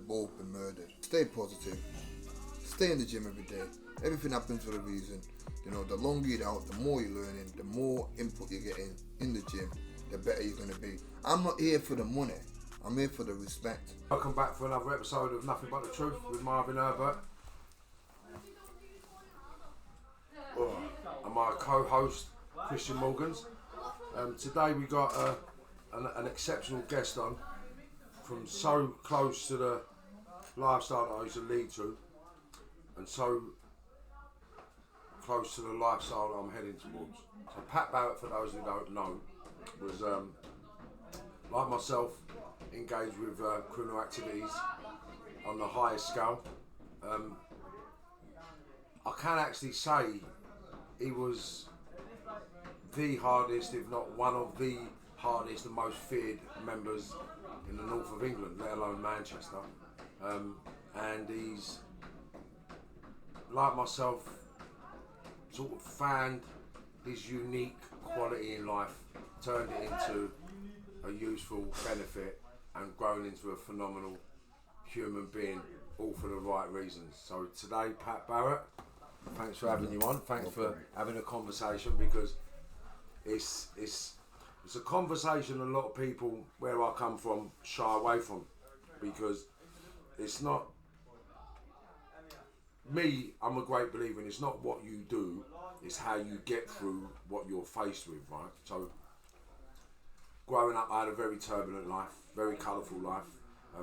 could both be murdered. Stay positive. Stay in the gym every day. Everything happens for a reason. You know, the longer you're out, the more you're learning, the more input you're getting in the gym, the better you're going to be. I'm not here for the money. I'm here for the respect. Welcome back for another episode of Nothing But The Truth with Marvin, Herbert. And my co-host, Christian Morgans. Today we got an exceptional guest on from so close to the lifestyle that I used to lead to, and so close to the lifestyle that I'm heading towards. So Pat Barrett, for those who don't know, was like myself, engaged with criminal activities on the highest scale. I can actually say he was the hardest, if not one of the hardest and most feared members in the north of England, let alone Manchester. And he's, like myself, sort of found his unique quality in life, turned it into a useful benefit, and grown into a phenomenal human being, all for the right reasons. So today, Pat Barrett, thanks for having you on. Thanks for having a conversation, because it's a conversation a lot of people where I come from shy away from, because it's not me. I'm a great believer in it's not what you do, it's how you get through what you're faced with, right? So growing up, I had a very turbulent life, very colourful life,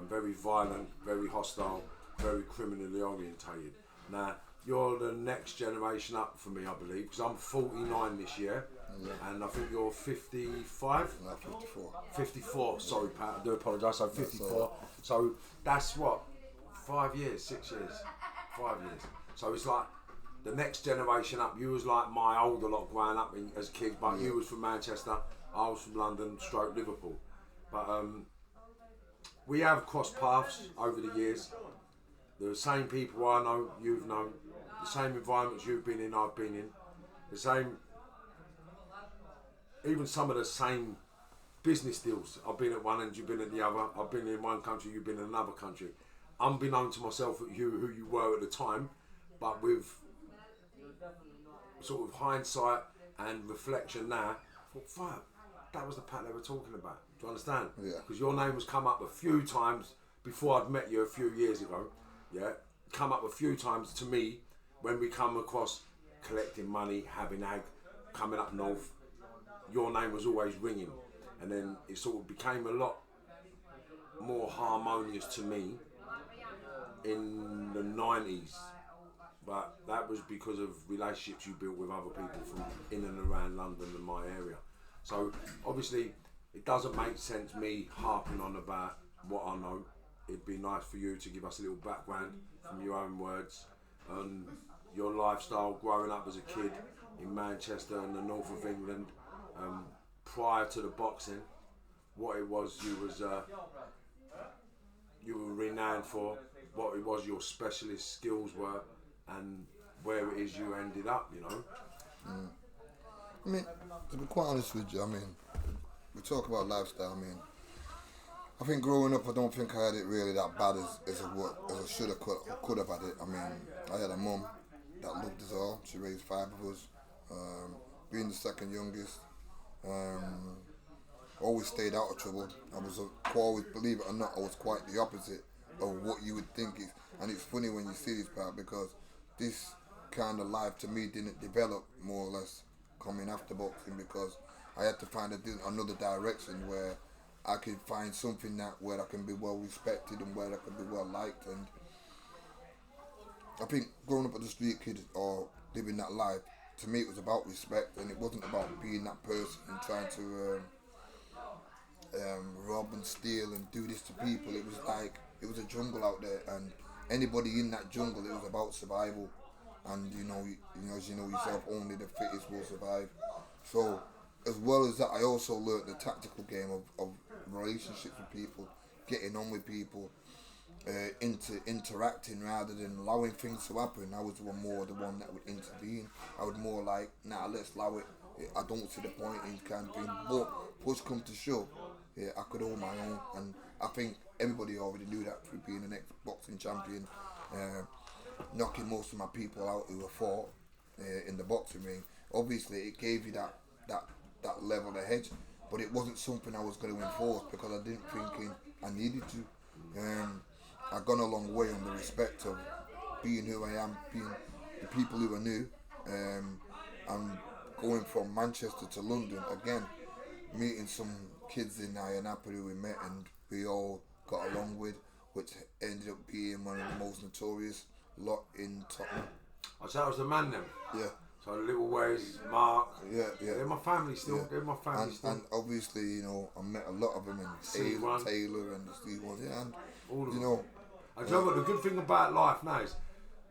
very violent, very hostile, very criminally orientated. Now, you're the next generation up for me, I believe, because I'm 49 this year, and I think you're 55? No, 54. 54, sorry Pat, I do apologise, so 54. So that's what, 5 years, 6 years, 5 years. So it's like the next generation up. You was like my older lot growing up as kids, but you was from Manchester, I was from London, stroke Liverpool. But we have crossed paths over the years. The same people I know, you've known, the same environments you've been in, I've been in, the same, even some of the same business deals. I've been at one end, you've been at the other. I've been in one country, you've been in another country. Unbeknown to myself who you were at the time, but with sort of hindsight and reflection now, I thought, fuck, that was the Pat they were talking about. Do you understand? Yeah. Because your name has come up a few times before I'd met you a few years ago. Yeah, come up a few times to me when we come across collecting money, having ag, coming up north. Your name was always ringing, and then it sort of became a lot more harmonious to me in the 90s. But that was because of relationships you built with other people from in and around London and my area. So obviously it doesn't make sense me harping on about what I know. It'd be nice for you to give us a little background from your own words on your lifestyle growing up as a kid in Manchester and the north of England, prior to the boxing, what it was you were renowned for, what it was your specialist skills were, and where it is you ended up, you know. I mean, to be quite honest with you, I mean, we talk about lifestyle. I mean, I think growing up, I don't think I had it really that bad as I should have could have had it. I mean, I had a mum that loved us all. She raised 5 of us. Being the second youngest, always stayed out of trouble. I was always, believe it or not, I was quite the opposite of what you would think is. And it's funny when you see this part, because this kind of life to me didn't develop more or less coming after boxing, because I had to find another direction where I could find something where I can be well respected and where I can be well liked. And I think growing up as a street kid or living that life, to me it was about respect, and it wasn't about being that person and trying to rob and steal and do this to people. It was like, it was a jungle out there, and anybody in that jungle, it was about survival. And as you know yourself, only the fittest will survive. So as well as that, I also learnt the tactical game of relationships with people, getting on with people, interacting rather than allowing things to happen. I was more the one that would intervene. I would more like, nah, let's allow it. I don't see the point in kind of thing. But push come to shove, I could hold my own. And I think everybody already knew that through being an ex-boxing champion, knocking most of my people out who were fought in the boxing ring. Obviously, it gave you that level of hedge, but it wasn't something I was going to enforce because I didn't think I needed to. I've gone a long way on the respect of being who I am, being the people who I knew, and going from Manchester to London again, meeting some kids in Napa who we met and we all got along with, which ended up being one of the most notorious lot in Tottenham. I said I was the man then. Yeah. So Little Wes, Mark. Yeah. They're my family still. Yeah. They're my family still. And obviously, I met a lot of them in Taylor and the Steve ones. Yeah, and all of them. And you know what the good thing about life now is,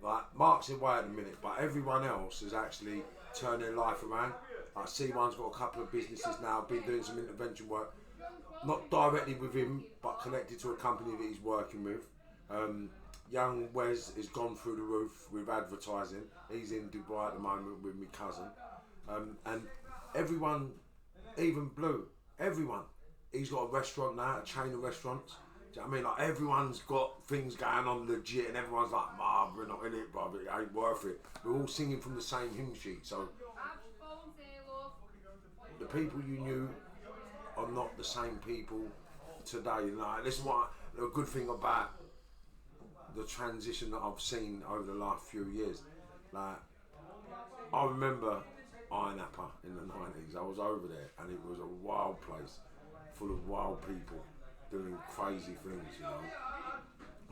like Mark's away at the minute, but everyone else is actually turning their life around. Like C1's got a couple of businesses now, been doing some intervention work, not directly with him, but connected to a company that he's working with. Young Wes has gone through the roof with advertising. He's in Dubai at the moment with my cousin. And everyone, even Blue, everyone, he's got a restaurant now, a chain of restaurants. Do you know what I mean? Like everyone's got things going on legit and everyone's like, we're not in it, brother, it ain't worth it. We're all singing from the same hymn sheet. So the people you knew are not the same people today. Like, this is what the good thing about the transition that I've seen over the last few years. Like, I remember Iron Apple in the 90s. I was over there and it was a wild place full of wild people doing crazy things,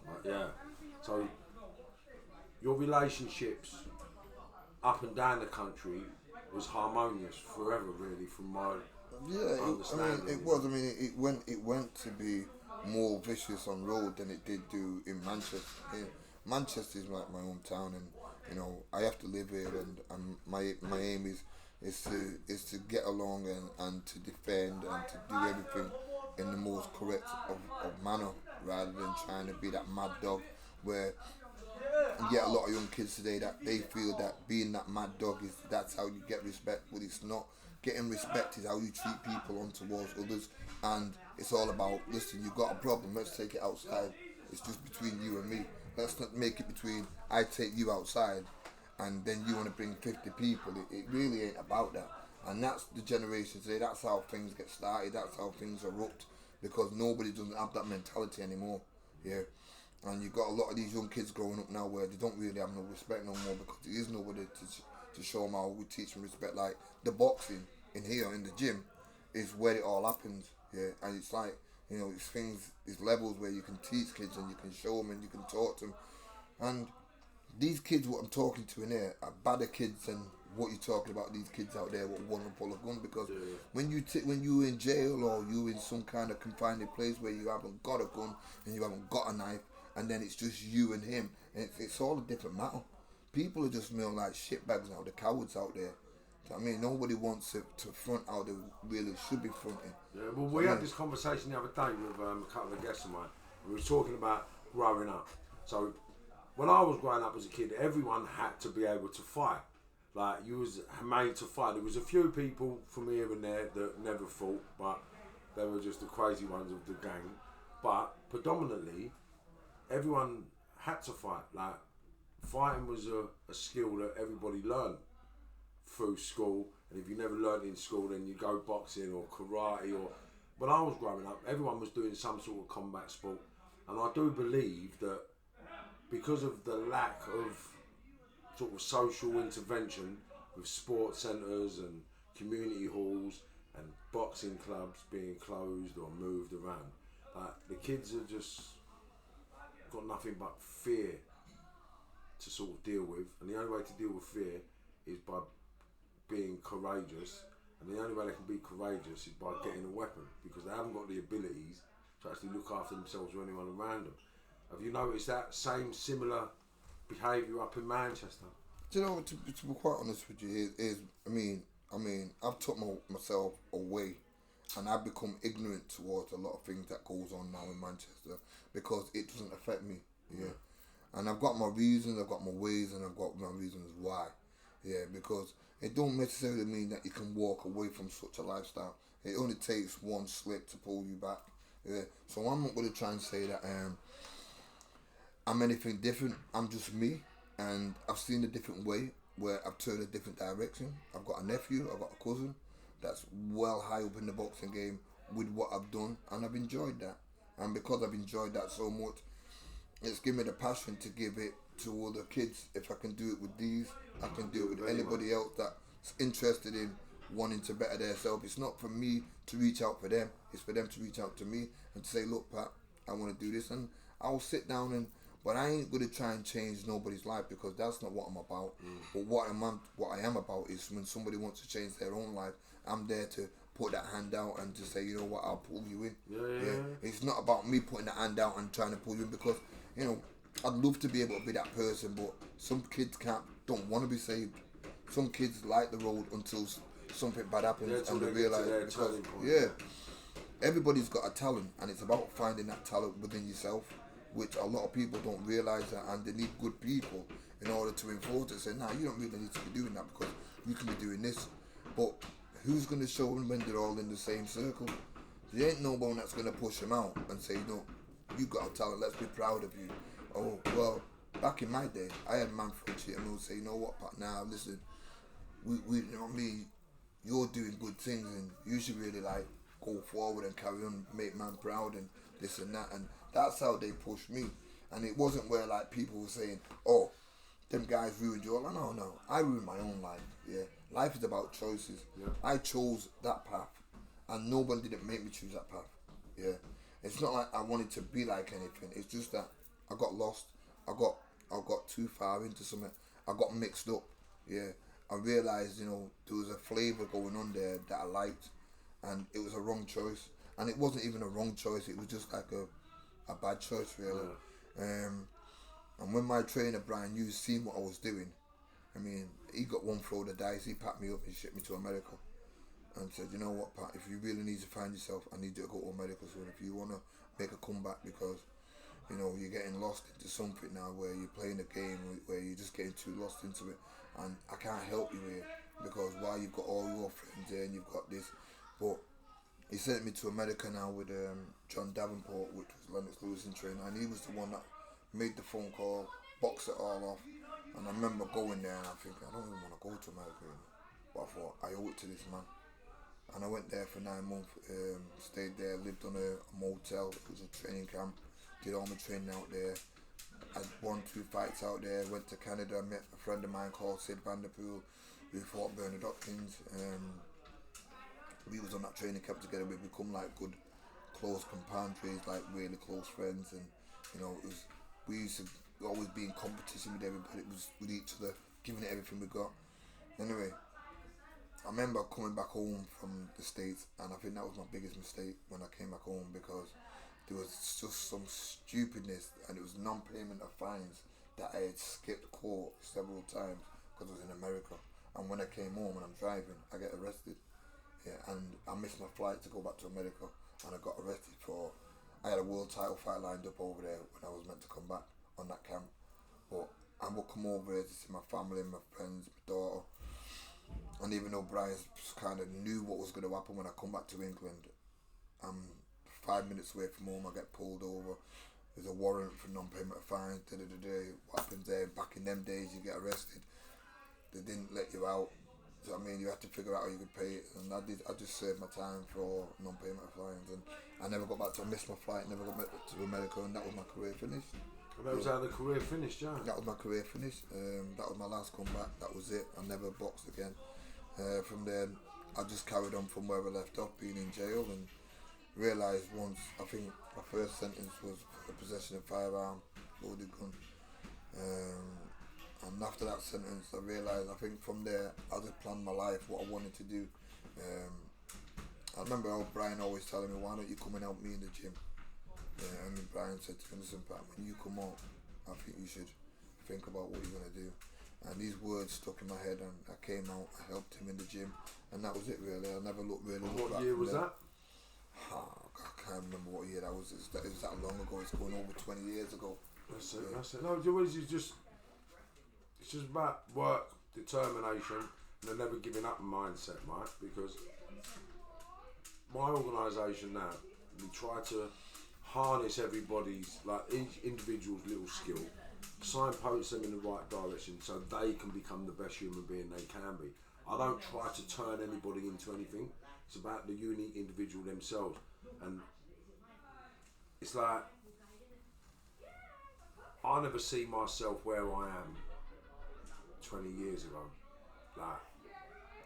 But yeah, so your relationships up and down the country was harmonious forever, really, from my understanding. It was. It went to be more vicious on road than it did do in Manchester. Manchester is like my hometown, and I have to live here, and my aim is to get along and to defend and to do everything in the most correct of manner, rather than trying to be that mad dog where you get a lot of young kids today that they feel that being that mad dog that's how you get respect, but it's not. Getting respect is how you treat people on towards others, and it's all about, listen, you got a problem, let's take it outside. It's just between you and me. Let's not make it between I take you outside and then you want to bring 50 people. It really ain't about that. And that's the generation today. That's how things get started. That's how things erupt, because nobody doesn't have that mentality anymore. Yeah. And you got a lot of these young kids growing up now where they don't really have no respect no more, because there is nobody to show them how we teach them respect. Like the boxing in here in the gym is where it all happens. Yeah. And it's like, it's things, it's levels where you can teach kids and you can show them and you can talk to them. And these kids, what I'm talking to in here, are badder kids than what you're talking about. These kids out there what want to pull a gun, because when you're in jail or you're in some kind of confined place where you haven't got a gun and you haven't got a knife, and then it's just you and him, and it's all a different matter. People are just more like shitbags now, the cowards out there. I mean, nobody wants to front how they really should be fronting. Yeah, well, we had this conversation the other day with a couple of guests of mine. We were talking about growing up. So, when I was growing up as a kid, everyone had to be able to fight. Like, you was made to fight. There was a few people from here and there that never fought, but they were just the crazy ones of the gang. But predominantly, everyone had to fight. Like, fighting was a skill that everybody learned through school, and if you never learned in school, then you go boxing or karate. Or when I was growing up, everyone was doing some sort of combat sport, and I do believe that because of the lack of sort of social intervention with sports centres and community halls and boxing clubs being closed or moved around, the kids have just got nothing but fear to sort of deal with, and the only way to deal with fear is by being courageous, and the only way they can be courageous is by getting a weapon, because they haven't got the abilities to actually look after themselves or anyone around them. Have you noticed that same similar behaviour up in Manchester? Do you know, to be quite honest with you, I've took myself away, and I've become ignorant towards a lot of things that goes on now in Manchester, because it doesn't affect me. Yeah. And I've got my reasons, I've got my ways, and I've got my reasons why. Yeah, because it don't necessarily mean that you can walk away from such a lifestyle. It only takes one slip to pull you back. Yeah. So I'm not gonna try and say that I'm anything different. I'm just me, and I've seen a different way where I've turned a different direction. I've got a nephew, I've got a cousin that's well high up in the boxing game with what I've done, and I've enjoyed that. And because I've enjoyed that so much, it's given me the passion to give it to other kids. If I can do it with these, I can do it with anybody else that's interested in wanting to better themselves. It's not for me to reach out for them, it's for them to reach out to me and to say, look, Pat, I want to do this. And I'll sit down but I ain't going to try and change nobody's life, because that's not what I'm about. But what I am about is when somebody wants to change their own life, I'm there to put that hand out and to say, you know what, I'll pull you in. Yeah. It's not about me putting the hand out and trying to pull you in, because, you know, I'd love to be able to be that person, but some kids don't want to be saved. Some kids like the road until something bad happens and they realise. Everybody's got a talent, and it's about finding that talent within yourself, which a lot of people don't realise that, and they need good people in order to enforce it. Say, nah, you don't really need to be doing that, because you can be doing this. But who's going to show them when they're all in the same circle? There ain't no one that's going to push them out and say, no, you got a talent, let's be proud of you. Oh, well, back in my day, I had man from shit and would say, you know what, Pat, now listen, we you know what I mean, you're doing good things and you should really like go forward and carry on, make man proud and this and that. And that's how they pushed me. And it wasn't where like people were saying, oh, them guys ruined your life. No, I ruined my own life. Yeah, life is about choices. Yeah. I chose that path, and nobody didn't make me choose that path. Yeah, it's not like I wanted to be like anything. It's just that I got lost. I got too far into something. I got mixed up. Yeah, I realised, you know, there was a flavour going on there that I liked, and it was a wrong choice. And it wasn't even a wrong choice. It was just like a bad choice, really. Yeah. And when my trainer Brian Hughes seen what I was doing, I mean, he got one throw of the dice. He packed me up and shipped me to America, and said, you know what, Pat, if you really need to find yourself, I need you to go to America soon. If you want to make a comeback, because you know you're getting lost into something now where you're playing a game where you're just getting too lost into it, and I can't help you here, because while you've got all your friends there and you've got this, but he sent me to America now with John Davenport, which was Lennox Lewis in trainer, and he was the one that made the phone call, boxed it all off. And I remember going there and I think, I don't even want to go to America anymore. But I thought, I owe it to this man. And I went there for 9 months, stayed there, lived on a motel. It was a training camp, did all my training out there. I won 2 fights out there, went to Canada, met a friend of mine called Sid Vanderpool, who fought Bernard Hopkins. We was on that training camp together. We become like good, close compadres, like really close friends. And you know, we used to always be in competition with everybody. It was with each other, giving it everything we got. Anyway, I remember coming back home from the States, and I think that was my biggest mistake when I came back home, because there was just some stupidness, and it was non-payment of fines that I had skipped court several times because I was in America. And when I came home and I'm driving, I get arrested. Yeah, and I missed my flight to go back to America, and I got arrested I had a world title fight lined up over there when I was meant to come back on that camp. But I would come over here to see my family, my friends, my daughter. And even though Brian kind of knew what was going to happen when I come back to England, I'm 5 minutes away from home, I get pulled over. There's a warrant for non-payment of fines. What happens there? Back in them days, you get arrested. They didn't let you out. So, I mean, you had to figure out how you could pay it, and I just served my time for non-payment of fines, and I never got back to. I missed my flight, never got back to America, and that was my career finished. And that was how the career finished, yeah. That was my career finished. That was my last comeback. That was it. I never boxed again. From there, I just carried on from where I left off, being in jail, and realised once. I think my first sentence was for possession of firearm, loaded gun. And after that sentence, I realised, I think from there, I just planned my life, what I wanted to do. I remember Brian always telling me, why don't you come and help me in the gym? And Brian said to me, listen, Pat, when you come out, I think you should think about what you're going to do. And these words stuck in my head, and I came out, I helped him in the gym, and that was it really. I never looked really. What year was that? I can't remember what year that was. It was that long ago. It's going over 20 years ago. That's it. No, it's just about work, determination, and a never giving up mindset, right? Because my organisation now, We try to harness everybody's, like each individual's little skill, signpost them in the right direction so they can become the best human being they can be. I don't try to turn anybody into anything. It's about the unique individual themselves. And it's like, I never see myself where I am 20 years ago. Like,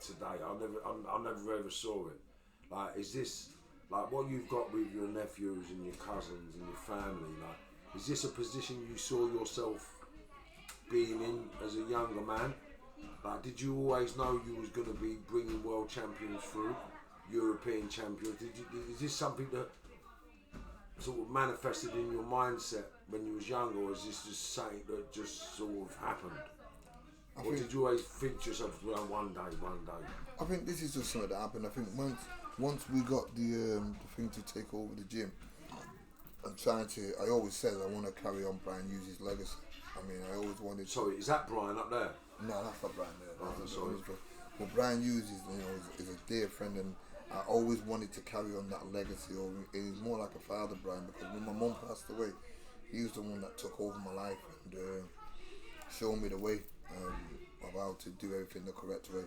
today, I never ever saw it. Like, is this, like what you've got with your nephews and your cousins and your family, like, is this a position you saw yourself being in as a younger man? Like, did you always know you was going to be bringing world champions through, European champions? Is this something that sort of manifested in your mindset when you was younger, or is this just something that just sort of happened? Or did you always think to yourself, well, one day? I think this is just something that happened. I think once we got the thing to take over the gym, I always said I want to carry on Brian Hughes' legacy. I mean, I always wanted. Sorry, is that Brian up there? No, that's not Brian there. Oh, sorry. But Brian Hughes is a dear friend, and I always wanted to carry on that legacy. Or he's more like a father, Brian, because when my mum passed away, he was the one that took over my life and showed me the way of how to do everything the correct way.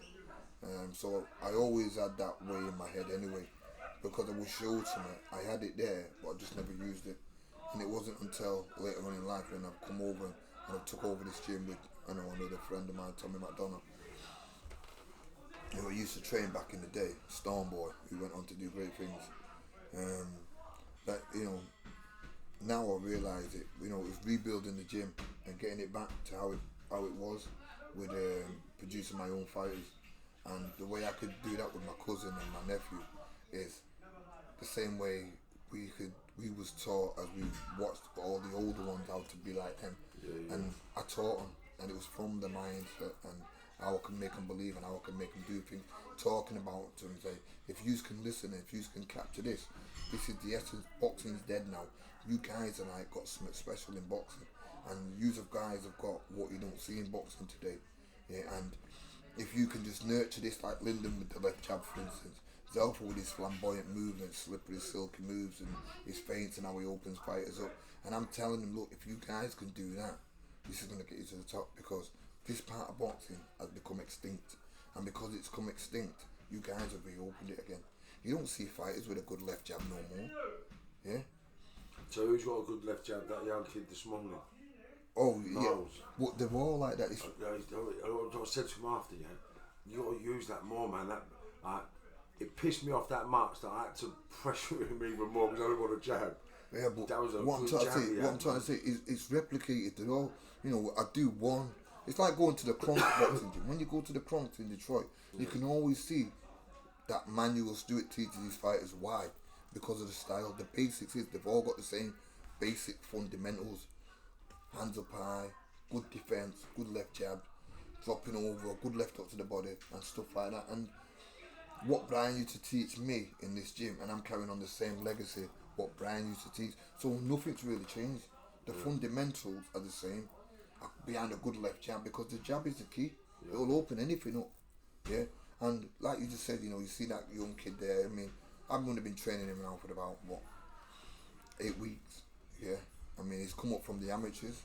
So I always had that way in my head anyway, because it was showed to me. I had it there, but I just never used it. And it wasn't until later on in life when I've come over and I've took over this gym with another friend of mine, Tommy McDonough, who I used to train back in the day, Storm Boy, who went on to do great things. That now I realise it. It was rebuilding the gym and getting it back to how it was with producing my own fighters. And the way I could do that with my cousin and my nephew is the same way we was taught as we watched all the older ones how to be like them. Yeah. And I taught them, and it was from the mindset and how I can make them believe and how I can make them do things. Talking about them, say, if you can listen, if you can capture this is the essence. Boxing's dead now. You guys and I got something special in boxing, and you guys have got what you don't see in boxing today. Yeah, and if you can just nurture this, like Lyndon with the left jab, for instance, Zelfa with his flamboyant movements, slippery, silky moves, and his feints and how he opens fighters up. And I'm telling him, look, if you guys can do that, this is going to get you to the top, because this part of boxing has become extinct. And because it's come extinct, you guys have reopened it again. You don't see fighters with a good left jab no more. Yeah? So who's got a good left jab? That young kid this morning? Oh, yeah. Well, they're all like that. I said to him after, you got to use that more, man. It pissed me off that much that I had to pressure him even more because I don't want to jab. Yeah, but that was a what I'm trying to say is it's replicated. They're all, I do one. It's like going to the Kronk boxing gym. When you go to the Kronk in Detroit, you can always see that Manuel Stewart teaches these fighters. Why? Because of the style. The basics is they've all got the same basic fundamentals. Hands up high, good defense, good left jab, dropping over, good left hook to the body, and stuff like that. And what Brian used to teach me in this gym, and I'm carrying on the same legacy, what Brian used to teach. So nothing's really changed. The fundamentals are the same behind a good left jab, because the jab is the key. It'll open anything up. Yeah. And like you just said, you see that young kid there. I mean, I've only been training him now for about 8 weeks. Yeah. I mean, he's come up from the amateurs,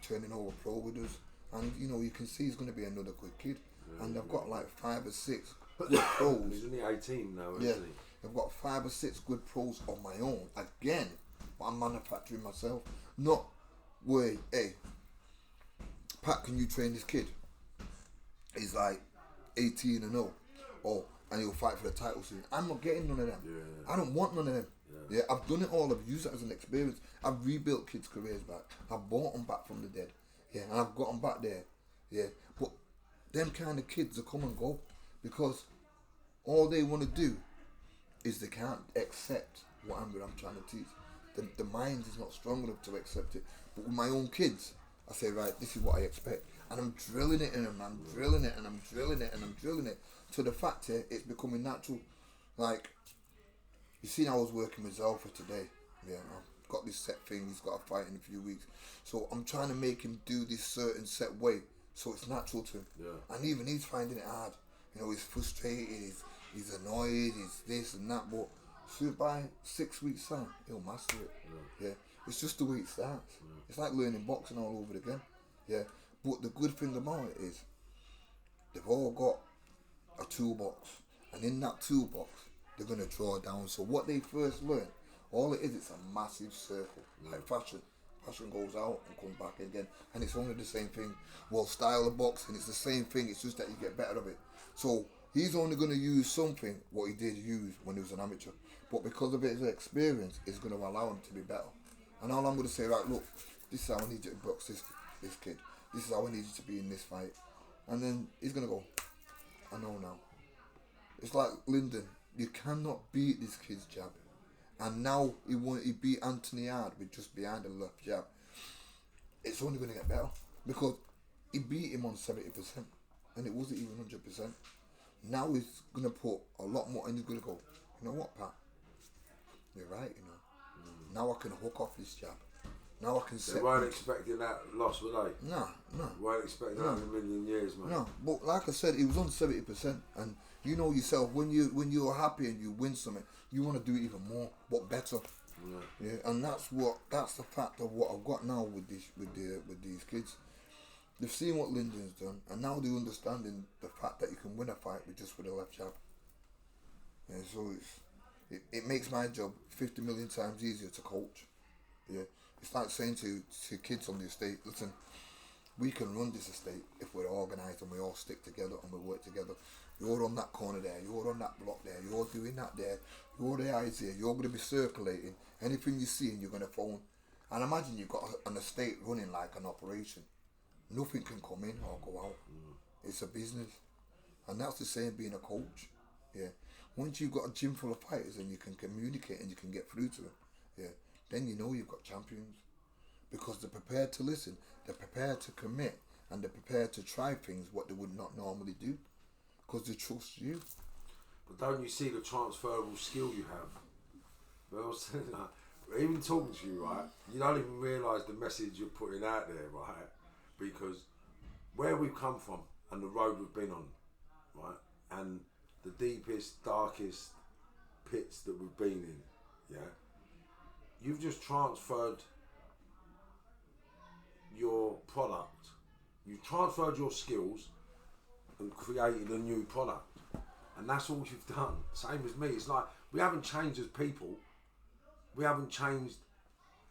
turning over pro with us, and you can see he's going to be another good kid. And I've got like 5 or 6 good pros. He's only 18 now, isn't he? I've got 5 or 6 good pros of my own. Again, but I'm manufacturing myself. Not where, hey, Pat, can you train this kid? He's like 18 and 0, and he'll fight for the title soon. I'm not getting none of them. I don't want none of them. Yeah, I've done it all. I've used it as an experience. I've rebuilt kids' careers back. I've brought them back from the dead. Yeah, and I've got them back there. Yeah, but them kind of kids will come and go, because all they want to do is they can't accept what I'm trying to teach. The mind is not strong enough to accept it. But with my own kids, I say, right, this is what I expect. And I'm drilling it in them. I'm drilling it and I'm drilling it and I'm drilling it. So the fact here, it's becoming natural. Like, you seen I was working with Zelfa today. Yeah, I've got this set thing. He's got a fight in a few weeks. So I'm trying to make him do this certain set way, so it's natural to him. Yeah. And even he's finding it hard. He's frustrated. He's annoyed. He's this and that. But So by 6 weeks time, he'll master it. Yeah. It's just the way it starts. It's like learning boxing all over again. Yeah. But the good thing about it is they've all got a toolbox, and in that toolbox they're gonna draw down. So what they first learn, all it is, it's a massive circle, like fashion. Fashion goes out and comes back again, and it's only the same thing. Well, style of boxing, it's the same thing. It's just that you get better of it. So he's only gonna use something what he did use when he was an amateur, but because of his experience, it's gonna allow him to be better. And all I'm gonna say, right, look, this is how I need you to box this kid. This is how I need you to be in this fight, and then he's gonna go, I know now. It's like Lyndon. You cannot beat this kid's jab. And now he beat Anthony hard with just behind the left jab. It's only going to get better. Because he beat him on 70%. And it wasn't even 100%. Now he's going to put a lot more, and he's going to go, you know what, Pat? You're right, you know. Now I can hook off this jab. Now I can set. They weren't expecting that loss, were they? No. They weren't expecting that in a million years, mate. No, but like I said, he was on 70%, and you know yourself, when you're happy and you win something, you want to do it even more, but better. Yeah, and that's the fact of what I've got now with these kids. They've seen what Lyndon's done, and now they're understanding the fact that you can win a fight with a left jab. Yeah, so it makes my job 50 million times easier to coach. Yeah. It's like saying to kids on the estate, listen, we can run this estate if we're organised and we all stick together and we work together. You're on that corner there, you're on that block there, you're doing that there, you're the eyes here, you're going to be circulating. Anything you see and you're going to phone. And imagine you've got an estate running like an operation. Nothing can come in or go out. It's a business. And that's the same being a coach. Yeah. Once you've got a gym full of fighters and you can communicate and you can get through to them, yeah, then you know you've got champions. Because they're prepared to listen, they're prepared to commit, and they're prepared to try things what they would not normally do. Because they trust you. But don't you see the transferable skill you have? Well, even talking to you, right, you don't even realise the message you're putting out there, right? Because where we've come from and the road we've been on, right, and the deepest, darkest pits that we've been in, yeah, you've just transferred your product. You've transferred your skills and created a new product. And that's all you've done. Same as me. It's like we haven't changed as people. We haven't changed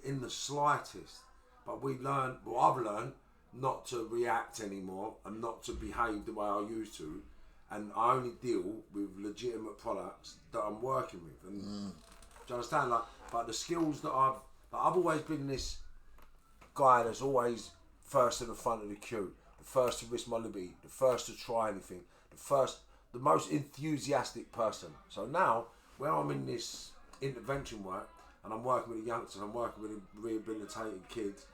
in the slightest. But I've learned not to react anymore and not to behave the way I used to. And I only deal with legitimate products that I'm working with. And do you understand? But the skills that I've always been this guy that's always first in the front of the queue, the first to risk my liberty, the first to try anything, the most enthusiastic person. So now, when I'm in this intervention work and I'm working with the youngsters, I'm working with the rehabilitated kids,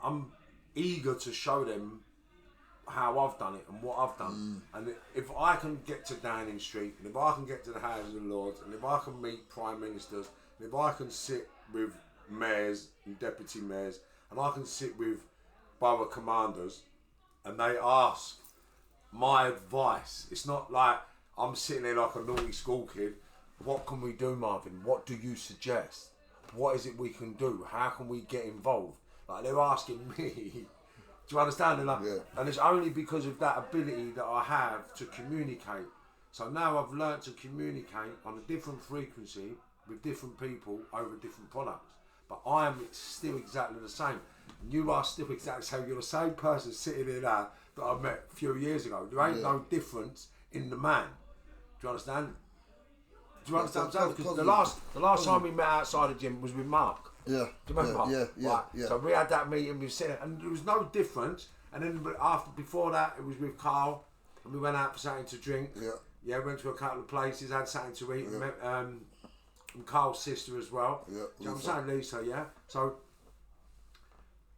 I'm eager to show them how I've done it and what I've done. And if I can get to Downing Street, and if I can get to the Houses of Lords, and if I can meet Prime Ministers, and if I can sit with mayors and deputy mayors, and I can sit with borough commanders, and they ask my advice. It's not like I'm sitting there like a naughty school kid. What can we do, Marvin? What do you suggest? What is it we can do? How can we get involved? Like, they're asking me. Do you understand? And it's only because of that ability that I have to communicate. So now I've learnt to communicate on a different frequency with different people over different products. But I am still exactly the same. And you are still exactly the same. You're the same person sitting here now that I met a few years ago. There ain't no difference in the man. Do you understand? Do you understand what I'm saying? Because the last time we met outside the gym was with Mark. Yeah. Do you remember? Yeah. So we had that meeting, we sitting, and there was no difference. And then before that, it was with Carl, and we went out for something to drink. Yeah, went to a couple of places, had something to eat. Met Carl's sister as well. Yeah. Do you know what I'm saying, Lisa? Yeah. So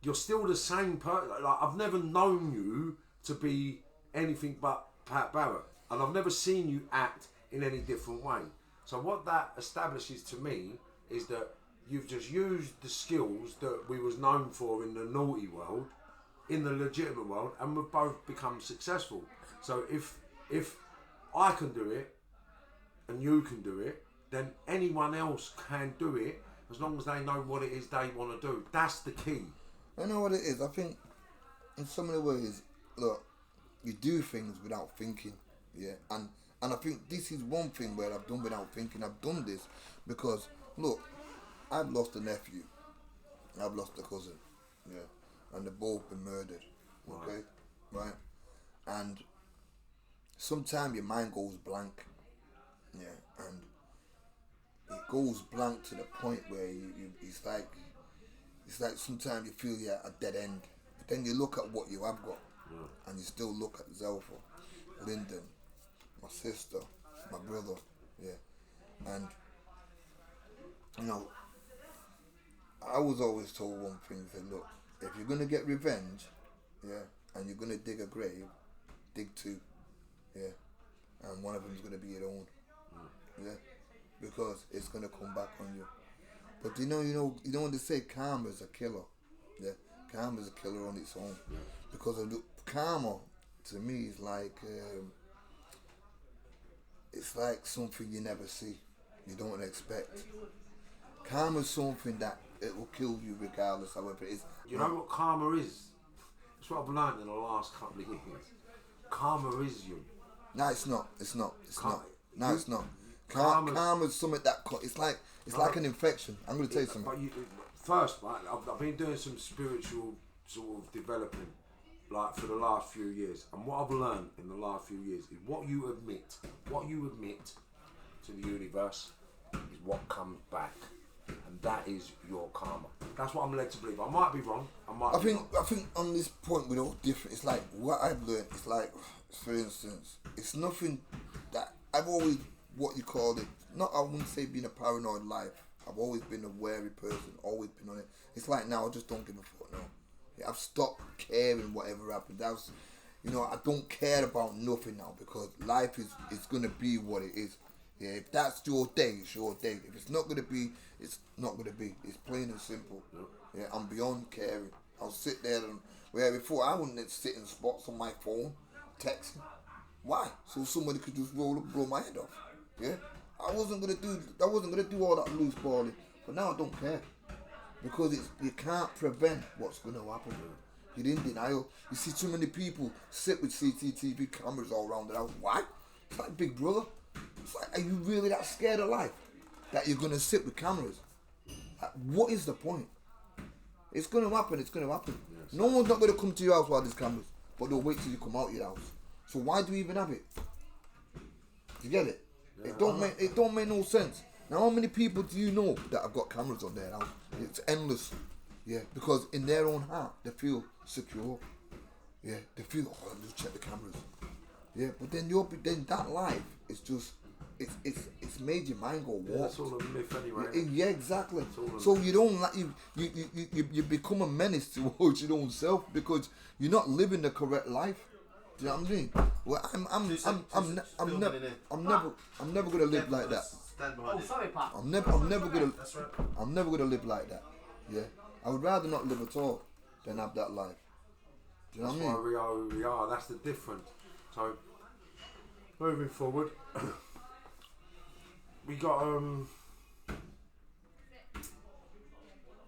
you're still the same person. Like, I've never known you to be anything but Pat Barrett, and I've never seen you act in any different way. So what that establishes to me is that you've just used the skills that we was known for in the naughty world, in the legitimate world, and we've both become successful. So if I can do it and you can do it, then anyone else can do it as long as they know what it is they want to do. That's the key. I know what it is. I think in some of the ways, look, you do things without thinking, yeah. And I think this is one thing where I've done without thinking. I've done this because, look, I've lost a nephew, I've lost a cousin, yeah, and they've both been murdered, okay, right? And sometimes your mind goes blank, yeah, and it goes blank to the point where it's like sometimes you feel you're at a dead end. But then you look at what you have got, and you still look at Zelfa, Lyndon, my sister, my brother, yeah. And, you know, I was always told one thing, said, look, if you're going to get revenge, yeah, and you're going to dig a grave, dig two, yeah. And one of them's going to be your own, yeah. Because it's going to come back on you. But you know when they say karma's a killer, yeah, karma's a killer on its own. Because of the karma, to me, is like it's like something you never see, you don't expect. Karma's something that it will kill you regardless, however it is. You know what karma is? It's what I've learned in the last couple of years. Karma is you. No, it's not. It's not. No, it's not. Karma is something that it's like an infection. I'm going to tell you something. But I've been doing some spiritual sort of developing, like for the last few years. And what I've learned in the last few years is what you admit to the universe is what comes back, and that is your karma. That's what I'm led to believe. I might be wrong. I think on this point we're all different. It's like what I've learned. It's like, for instance, it's nothing that I've always, what you call it, I wouldn't say being a paranoid life. I've always been a wary person, always been on it. It's like now I just don't give a fuck now. Yeah, I've stopped caring whatever happens. I don't care about nothing now because life is gonna be what it is. Yeah, if that's your day, it's your day. If it's not gonna be, it's not gonna be. It's plain and simple. Yeah, I'm beyond caring. I'll sit there and where before I wouldn't sit in spots on my phone, texting. Why? So somebody could just roll up, blow my head off. Yeah, I wasn't gonna do all that loose balling, but now I don't care because you can't prevent what's gonna happen. You're in denial. You see too many people sit with CCTV cameras all around the house. Why? It's like Big Brother. It's like, are you really that scared of life that you're gonna sit with cameras? Like, what is the point? It's gonna happen. It's gonna happen. Yes. No one's not gonna come to your house while there's cameras, but they'll wait till you come out your house. So why do you even have it? You get it? Yeah, it don't make no sense. Now, how many people do you know that have got cameras on their house? It's endless. Yeah, because in their own heart they feel secure. Yeah, they feel, I'll just check the cameras. Yeah, but then that life is just it's made your mind go warped. Yeah, that's all a myth anyway. Yeah, exactly. So you don't like you become a menace towards your own self because you're not living the correct life. Do you know what I mean? Well, I'm never gonna live like that. I'm never gonna live like that. Yeah, I would rather not live at all than have that life. Do you know what I mean? That's why we are who we are. That's the difference. So moving forward, we got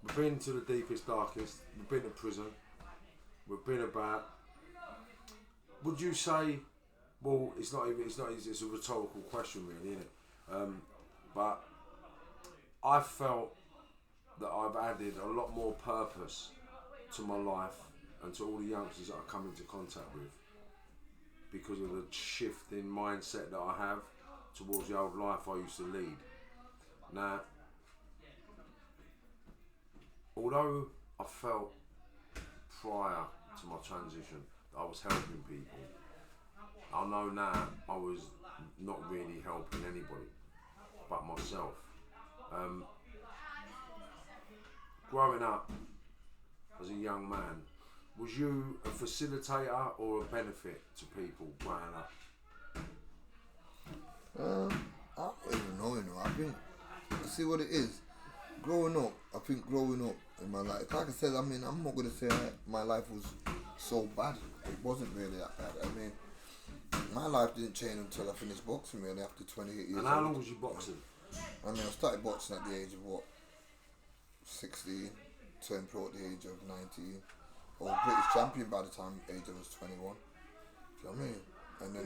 we've been to the deepest, darkest. We've been to prison. We've been about. Would you say? Well, it's not. It's a rhetorical question, really, isn't it? But I felt that I've added a lot more purpose to my life and to all the youngsters that I come into contact with because of the shift in mindset that I have towards the old life I used to lead. Now, although I felt prior to my transition that I was helping people, I know now I was not really helping anybody but myself. Growing up as a young man, was you a facilitator or a benefit to people growing up? I don't even know, I think, see what it is. Growing up in my life, like I said, I'm not going to say that my life was so bad. It wasn't really that bad. My life didn't change until I finished boxing, really, after 28 years. And how long was you boxing? I mean, I started boxing at the age of what, 16, turned pro at the age of 19. I was British champion by the time age I was 21. Do you know what I mean? And then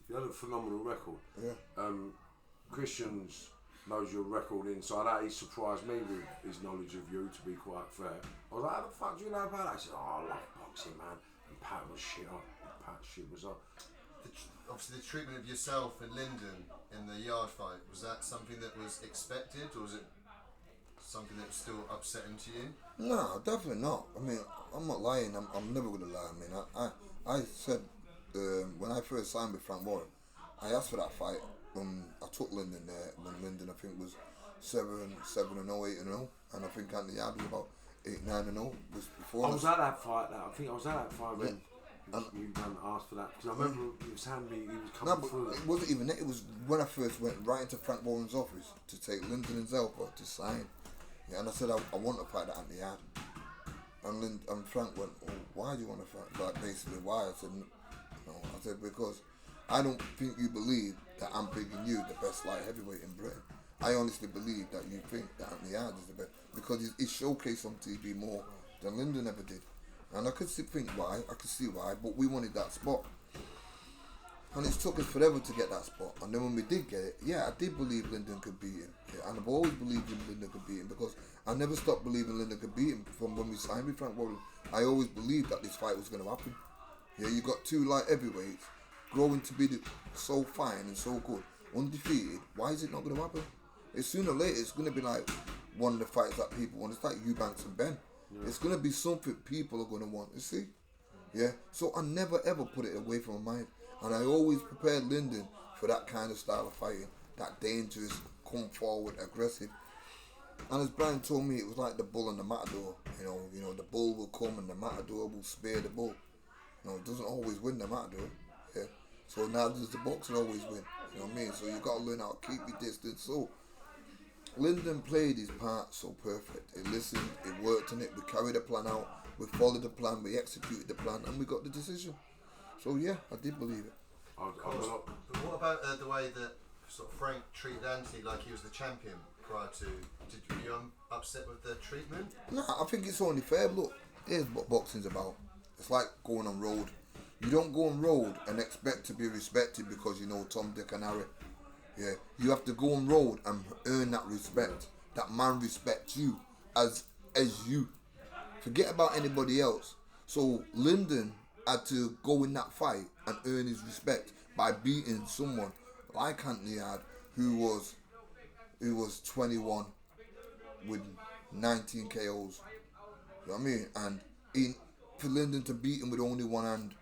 you had a phenomenal record. Yeah. Christians knows your record inside out. He surprised me with his knowledge of you, to be quite fair. I was like, how the fuck do you know about that? He said, oh, I love boxing, man. And Pat was shit up. Obviously, the treatment of yourself and Lyndon in the yard fight, was that something that was expected, or was it something that was still upsetting to you? No, definitely not. I mean, I'm not lying. I'm never going to lie. I mean, I said when I first signed with Frank Warren, I asked for that fight. I took Lyndon there when Lyndon, I think, was 7-0, 8-0, and I think Anthony Yard was about 8-9-0. Was before. I was at that fight. I think I was at that fight when. Yeah. You done asked for that because I remember he was handing me, he was coming through. It wasn't even that. It was when I first went right into Frank Warren's office to take Lyndon and Zelpa to sign. Yeah, and I said I want to fight at Anthony Yard. And Frank went, oh, why do you want to fight? Like basically why? I said no. I said because I don't think you believe that I'm picking you the best light heavyweight in Britain. I honestly believe that you think that Anthony Yard is the best because he's showcased on TV more than Lyndon ever did. And I could see why, but we wanted that spot. And it took us forever to get that spot. And then when we did get it, yeah, I did believe Lyndon could beat him. Yeah, and I've always believed Lyndon could beat him because I never stopped believing Lyndon could beat him from when we signed with Frank Warren. I always believed that this fight was going to happen. Yeah, you got two light heavyweights growing to be so fine and so good, undefeated. Why is it not going to happen? Sooner or later, it's going to be like one of the fights that people want. It's like Eubanks and Ben. Yeah. It's going to be something people are going to want to see. Yeah, so I never ever put it away from my mind. And I always prepared Lyndon for that kind of style of fighting, that dangerous, come forward, aggressive. And as Brian told me, it was like the bull and the matador. You know, the bull will come and the matador will spear the bull. You know, it doesn't always win the matador. Yeah, so now does the boxer always win. You know what I mean? So you got to learn how to keep your distance. So Lyndon played his part so perfect. He listened, he worked on it, we carried the plan out, we followed the plan, we executed the plan, and we got the decision. So yeah, I did believe it. But what about the way that sort of Frank treated Anthony like he was the champion prior to? Were you upset with the treatment? No, I think it's only fair. Look, here's what boxing's about. It's like going on road. You don't go on road and expect to be respected because you know Tom, Dick and Harry. Yeah, you have to go on road and earn that respect. That man respects you as you. Forget about anybody else. So Lyndon had to go in that fight and earn his respect by beating someone like Anthony Yard, who was 21 with 19 KOs. You know what I mean? And for Lyndon to beat him with only one hand,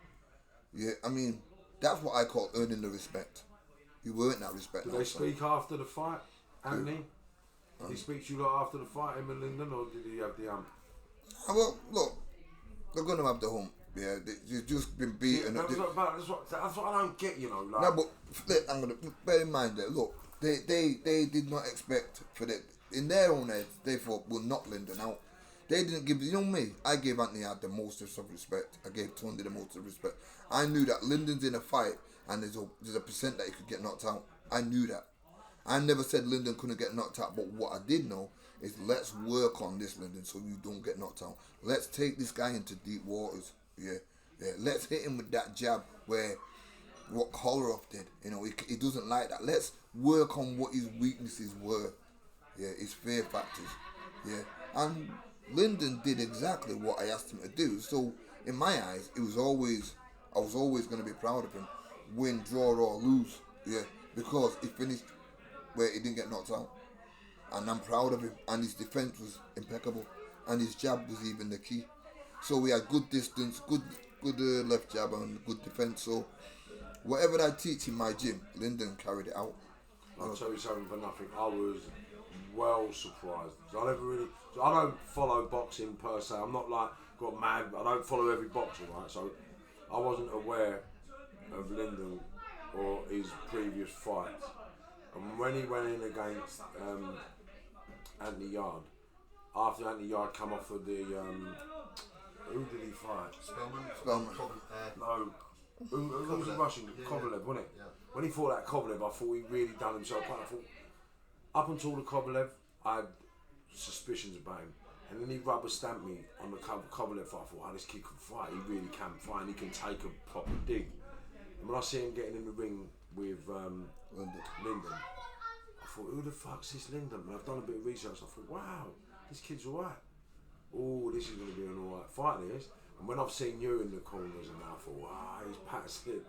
yeah, I mean, that's what I call earning the respect. You weren't that respect. Did they speak after the fight, Anthony? Did he speak to you lot after the fight, him and Lyndon, or did he have the hump? Well, look, they're going to have the hump. Yeah, you've just been beaten. Yeah, that's what I don't get, you know. Like. No, but I'm going to bear in mind that, look, they did not expect for that. In their own heads, they thought, we'll knock Lyndon out. They didn't give, you know me, I gave Anthony the most of respect. I gave Tunde the most of respect. I knew that Lyndon's in a fight and there's a percent that he could get knocked out. I knew that. I never said Lyndon couldn't get knocked out, but what I did know is let's work on this, Lyndon, so you don't get knocked out. Let's take this guy into deep waters. Yeah. Let's hit him with that jab where what Kolarov did. You know, he doesn't like that. Let's work on what his weaknesses were. Yeah, his fear factors. Yeah. And Lyndon did exactly what I asked him to do. So in my eyes, I was always going to be proud of him. Win, draw or lose. Yeah. Because he finished where he didn't get knocked out. And I'm proud of him. And his defense was impeccable. And his jab was even the key. So we had good distance, good left jab and good defense. So whatever I teach in my gym, Lyndon carried it out. I'll tell you something for nothing. I was well surprised. I don't follow boxing per se. I'm not like got mad. I don't follow every boxer, right? So I wasn't aware of Lyndon or his previous fights. And when he went in against Anthony Yard, after Anthony Yard come off of the who did he fight? Spellman. No. Who was the Russian? Yeah, Kovalev, wasn't it? Yeah. When he fought that Kovalev, I thought he really done himself. I thought up until the Kovalev, I had suspicions about him. And then he rubber stamped me on the Kovalev fight. I thought, this kid can fight. He really can fight. And he can take a proper dig. And when I see him getting in the ring with Lyndon, I thought, who the fuck's this Lyndon? And I've done a bit of research. I thought, wow, this kid's alright. Oh, this is going to be an alright fight, this. And when I've seen you in the corners, and I thought, wow, he's passive.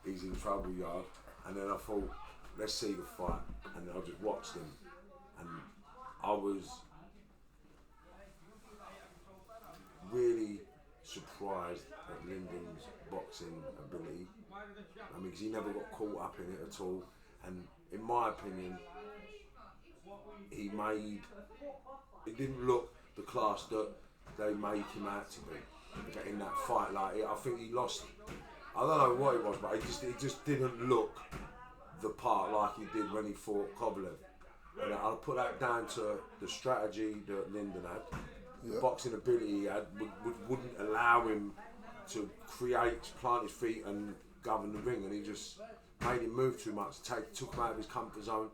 He's in trouble, yard. And then I thought, let's see the fight. And then I just watched him. And I was really surprised at Lyndon's boxing ability. I mean, because he never got caught up in it at all. And in my opinion, it didn't look the class that they make him out to be in that fight. Like, I think he lost. I don't know what it was, but he just didn't look the part like he did when he fought Kovalev. And I'll put that down to the strategy that Lyndon had. The boxing ability he had wouldn't allow him to plant his feet and govern the ring, and he just made him move too much, took him out of his comfort zone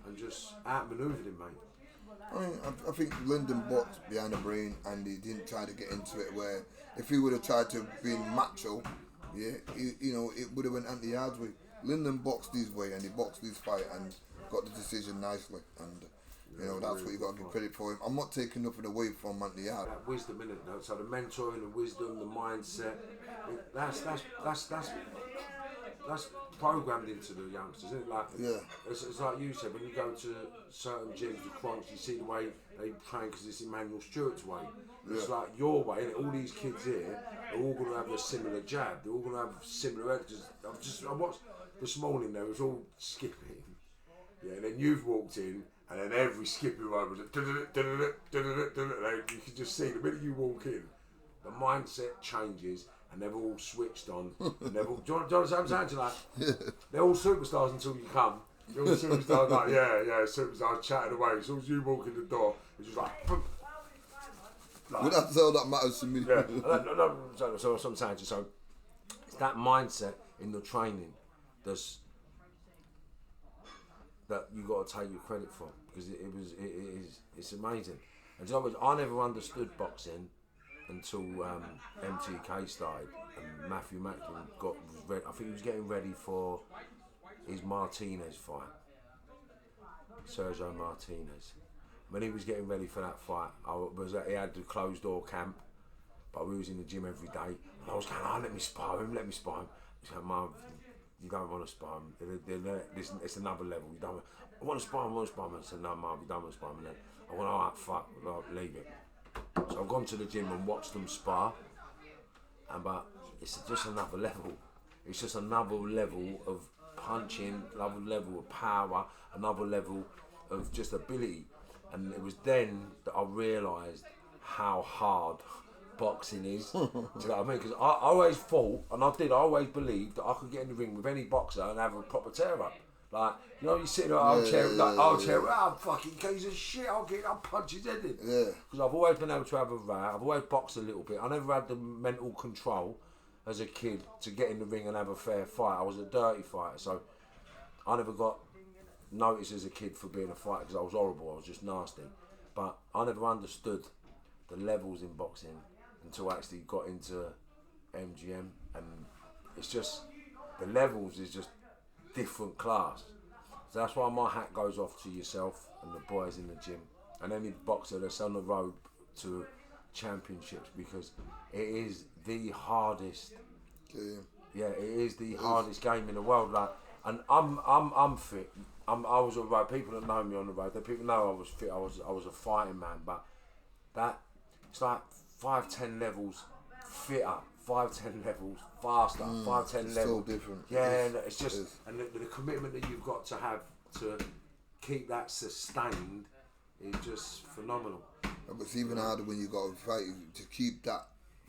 and just outmanoeuvred him, mate. I mean, I think Lyndon boxed behind the brain, and he didn't try to get into it where if he would have tried to be macho, it would have went anti-yards way. Lyndon boxed his way, and he boxed his fight and got the decision nicely, and that's what you got to give credit for him. I'm not taking nothing away from Anthony Yard. That wisdom in it, though. So the mentoring, the wisdom, the mindset, that's programmed into the youngsters, isn't it? Like, it's like you said, when you go to certain gyms, the Cronks, you see the way they train because it's Emmanuel Stewart's way. It's like your way, and all these kids here are all going to have a similar jab. They're all going to have similar edges. I watched this morning. There was all skipping, and then you've walked in. And then every skipping one was you can just see the minute you walk in, the mindset changes and they're all switched on. And they're all, do you understand what I'm saying? Like, they're all superstars until you come. They're all superstars, like, superstars chatting away. As soon as you walk in the door, it's just like, boom. But that's all that matters to me. Yeah, so what I'm saying, so it's that mindset in the training that you got to take your credit for, because it's amazing. And you know what, I never understood boxing until MTK started, and Matthew Macklin was ready. I think he was getting ready for his Martinez fight, Sergio Martinez. When he was getting ready for that fight, he had the closed door camp, but we was in the gym every day, and I was going, let me spar him. He said, Marv, you don't want to spar him. It's another level. I want to spar him. I said, no, Marv, you don't want to spar him. And then I went, alright, fuck, leave it. So I've gone to the gym and watched them spar, but it's just another level. It's just another level of punching, another level of power, another level of just ability. And it was then that I realised how hard boxing is. Do you know what I mean? Because I always thought, and I always believed that I could get in the ring with any boxer and have a proper tear up. Like, you sit in an armchair, I'm fucking case of shit, I'll punch his head in. Yeah. Because I've always been able to have a row, I've always boxed a little bit. I never had the mental control as a kid to get in the ring and have a fair fight. I was a dirty fighter, so I never got noticed as a kid for being a fighter because I was horrible, I was just nasty. But I never understood the levels in boxing until I actually got into MGM, and it's just, the levels is just different class. So that's why my hat goes off to yourself and the boys in the gym and any boxer that's on the road to championships, because it is the hardest game. Yeah, it is the hardest game in the world. Like, and I'm fit. I was alright. People that know me on the road, people know I was fit. I was a fighting man, but it's like 5-10 levels fitter, 5-10 levels faster, 5-10 levels. So different. Yeah, and it's just and the commitment that you've got to have to keep that sustained is just phenomenal. But it's even harder when you got to fight to keep that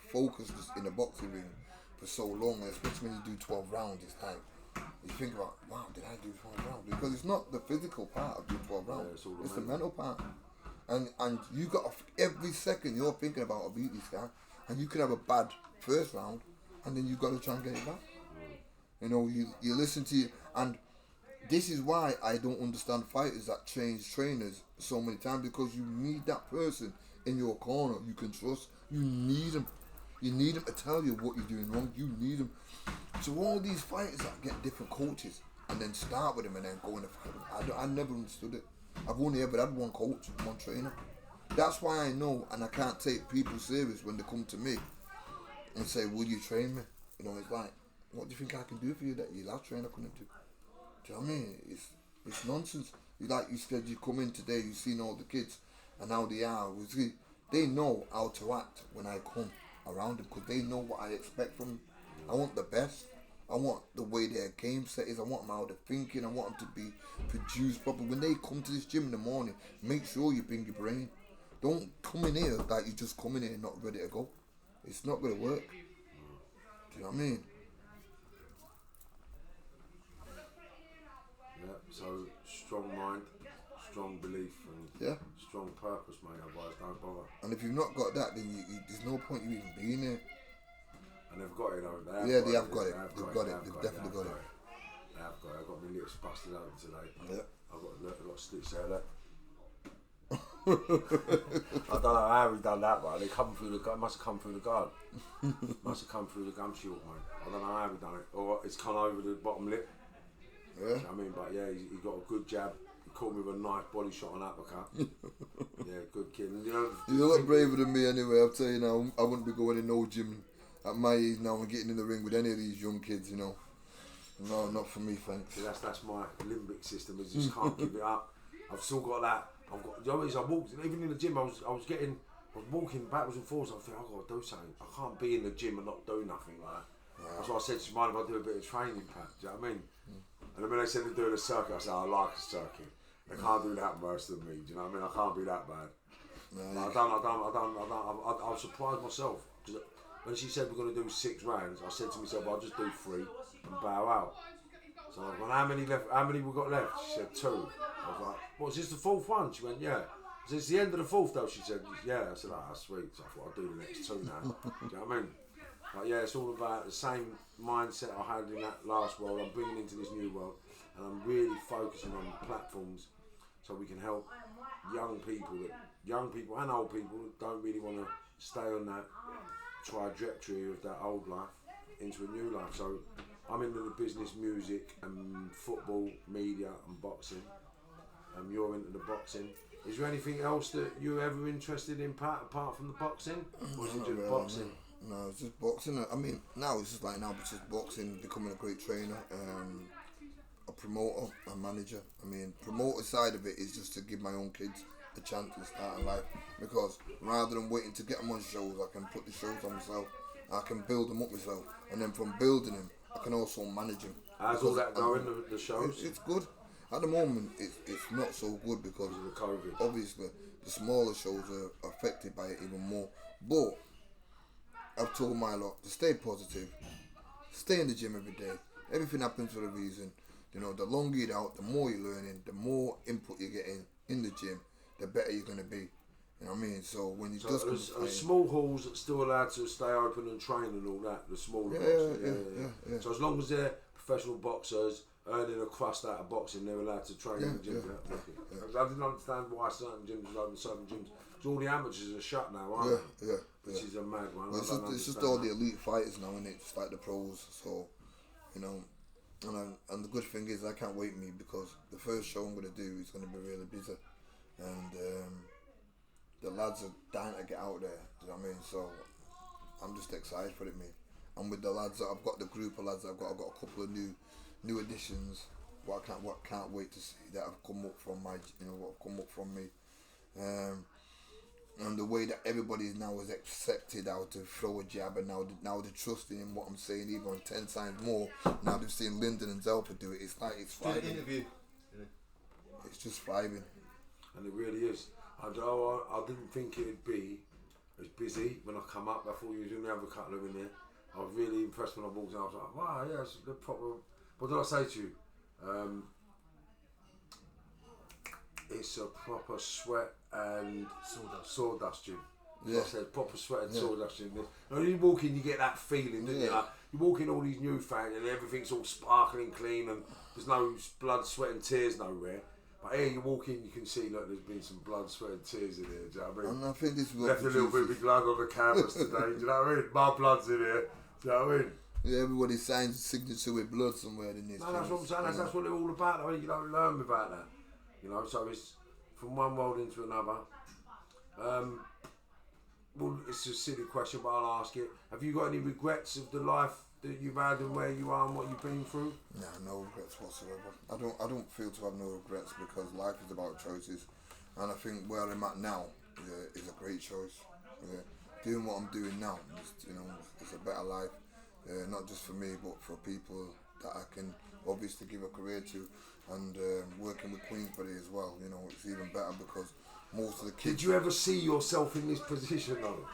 focus in the boxing ring for so long, especially when you do 12 rounds. It's like you think about, wow, did I do 12 rounds? Because it's not the physical part of doing 12 rounds; it's the mental part. And you got every second you're thinking about, I'll beat this guy, and you could have a bad first round, and then you got to try and get it back. You know, you listen to you, and this is why I don't understand fighters that change trainers so many times, because you need that person in your corner you can trust. You need them. You need them to tell you what you're doing wrong. You need them. So all these fighters that get different coaches and then start with them and then go in the fight, I never understood it. I've only ever had one coach, one trainer. That's why I know, and I can't take people serious when they come to me and say, "Will you train me?" You know, it's like, what do you think I can do for you that your last trainer couldn't do? Do you know what I mean? It's nonsense. Like you said, you come in today, you've seen all the kids and how they are. They know how to act when I come around them, because they know what I expect from them. I want the best. I want the way their game set is. I want them how they're thinking. I want them to be produced properly. When they come to this gym in the morning, make sure you bring your brain. Don't come in here like you just come in here not ready to go. It's not going to work. Do you know what I mean? Yeah, so strong mind, strong belief, and strong purpose, mate. Otherwise, don't bother. And if you've not got that, then there's no point you even being here. And they've got it, though. They have got it. They've got it. They've definitely got it. They have got it. I've got my lips busted open today. Yeah. I've got stitches out there. I don't know how he done that, but they come through the must have come through the guard. Must have come through the gum shield, mate. I don't know how he done it. Or it's come over the bottom lip. Yeah. You know what I mean, but yeah, he got a good jab. He caught me with a nice body shot on uppercut. Yeah, good kid. And, you're a lot braver than me anyway. I'll tell you now. I wouldn't be going in no gym at my age now and getting in the ring with any of these young kids. You know. No, not for me, thanks. See, that's my limbic system. I just can't give it up. I've still got that. I've got. You know, as I walked, even in the gym, I was walking backwards and forwards. I think I've got to do something. I can't be in the gym and not do nothing like that. Yeah. That's why I said to mind if I do a bit of training, Pat. Do you know what I mean? And then when they said they're doing a circuit, I said I like a circuit. They can't do that worse than me. Do you know what I mean? I can't be that bad. No, I was surprised myself. When she said we're going to do 6 rounds, I said to myself, I'll just do 3 and bow out. So I went, how many left? How many we got left? She said 2. I was like, what, is this the 4th one? She went, yeah. I said, it's the end of the 4th though. She said, yeah. I said, that's sweet. So I thought I'll do the next 2 now. Do you know what I mean? But yeah, it's all about the same mindset I had in that last world. I'm bringing into this new world, and I'm really focusing on platforms so we can help young people and old people that don't really want to stay on that trajectory of that old life into a new life. So I'm into the business, music and football, media and boxing. You're into the boxing. Is there anything else that you're ever interested in, Pat, apart from the boxing? Or is it just boxing? No, it's just boxing. I mean, now it's just boxing, becoming a great trainer, a promoter, a manager. I mean, promoter side of it is just to give my own kids a chance to start in life, because rather than waiting to get them on shows, I can put the shows on myself. I can build them up myself, and then from building them, I can also manage them. How's all that going, the shows? It's good. At the moment, it's not so good because of the COVID. Obviously, the smaller shows are affected by it even more. But I've told my lot to stay positive, stay in the gym every day. Everything happens for a reason. You know, the longer you're out, the more you're learning, the more input you're getting in the gym, the better you're going to be. You know what I mean? So when you are small halls still allowed to stay open and train and all that? The smaller halls? Yeah. So as long as they're professional boxers earning a crust out of boxing, they're allowed to train in the gym. I didn't understand why certain gyms are open, certain gyms. Because all the amateurs are shut now, aren't they? Which is a mad one. Well, it's just all the elite fighters now, and it's like the pros. So, you know, and the good thing is I can't wait because the first show I'm going to do is going to be really busy, and the lads are dying to get out there. Do you know what I mean? So I'm just excited for it, mate. And with the lads that I've got, the group of lads I've got a couple of new additions. What I can't wait to see that have come up from what have come up from me. And the way that everybody now has accepted how to throw a jab, and now they're trusting in what I'm saying even 10 times more. Now they've seen Lyndon and Zelfa do it. It's like it's thriving. Good interview. It's just thriving. And it really is. I didn't think it'd be as busy when I come up. I thought you was going to have a couple of in there. I was really impressed when I walked in. I was like, wow, yeah, it's the proper. What did I say to you? It's a proper sweat and sawdust gym. Like I said, proper sweat and sawdust in this. And you walk in, you get that feeling, don't you? Like, you walk in all these new fans and everything's all sparkling clean and there's no blood, sweat and tears nowhere. But here you walk in, you can see like there's been some blood, sweat and tears in here. Do you know what I mean? And I think this is what left a little bit of blood on the canvas today. Do you know what I mean? My blood's in here. Do you know what I mean? Yeah, everybody signs a signature with blood somewhere in this. No, that's what I'm saying. That's what they're all about. I mean, you don't learn without that. You know, so it's from one world into another. Well, it's a silly question, but I'll ask it. Have you got any regrets of the life that you've had and where you are and what you've been through? Nah, no regrets whatsoever. I don't feel to have no regrets because life is about choices, and I think where I'm at now is a great choice. Doing what I'm doing now, it's a better life, not just for me but for people that I can obviously give a career to, and working with Queensbury as well. It's even better because most of the kids. Did you ever see yourself in this position though?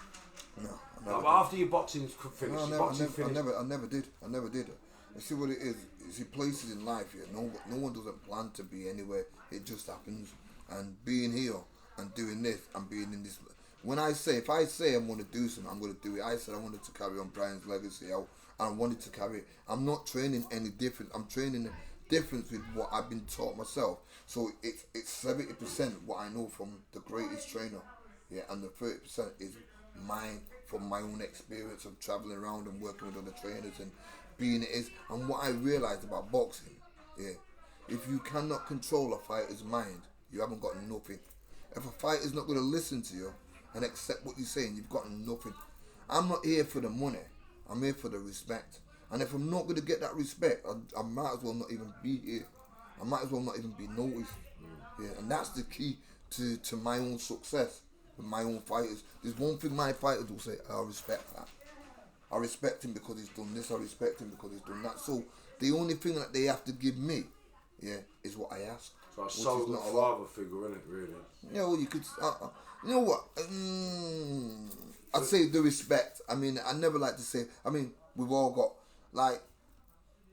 No. After your boxing finished, I never did. You see what it is? You see places in life here. No one doesn't plan to be anywhere. It just happens. And being here and doing this and being in this. If I say I'm going to do something, I'm going to do it. I said I wanted to carry on Brian's legacy out. I wanted to carry it. I'm not training any different. I'm training different with what I've been taught myself. So it's 70% what I know from the greatest trainer. Yeah, and the 30% is mine from my own experience of traveling around and working with other trainers and being it is. And what I realized about boxing, if you cannot control a fighter's mind, you haven't got nothing. If a fighter's not going to listen to you and accept what you're saying, you've got nothing. I'm not here for the money. I'm here for the respect. And if I'm not going to get that respect, I might as well not even be here. I might as well not even be noticed. Yeah, and that's the key to my own success with my own fighters. There's one thing my fighters will say: I respect that. I respect him because he's done this. I respect him because he's done that. So the only thing that they have to give me, is what I ask. So I sold the father figure, isn't it? Really? Yeah, well, you could. You know what? I'd say the respect. I mean, I never like to say. I mean, we've all got like.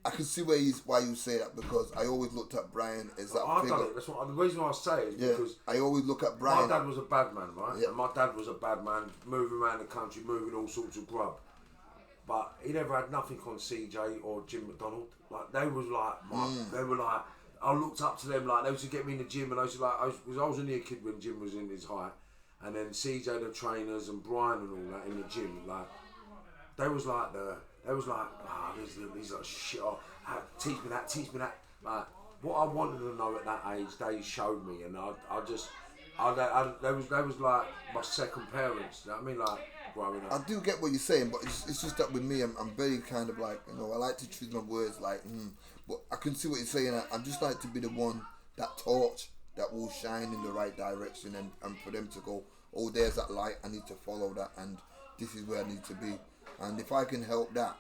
I can see why you say that because I always looked at Brian as that figure. Done it. That's the reason why I say it is because I always look at Brian. My dad was a bad man, right? Yeah. And my dad was a bad man, moving around the country, moving all sorts of grub. But he never had nothing on CJ or Jim McDonald. Like they was like, they were like. I looked up to them like they used to get me in the gym, and I was like, I was only a kid when Jim was in his height, and then CJ the trainers and Brian and all that in the gym, like they was like these like shit. Teach me that. Like what I wanted to know at that age, they showed me, and they was like my second parents. You know what I mean? Like growing up. I do get what you're saying, but it's just that with me, I'm very kind of like I like to choose my words like. But I can see what you're saying. I just like to be the one, that torch that will shine in the right direction and for them to go, oh, there's that light, I need to follow that and this is where I need to be. And if I can help that,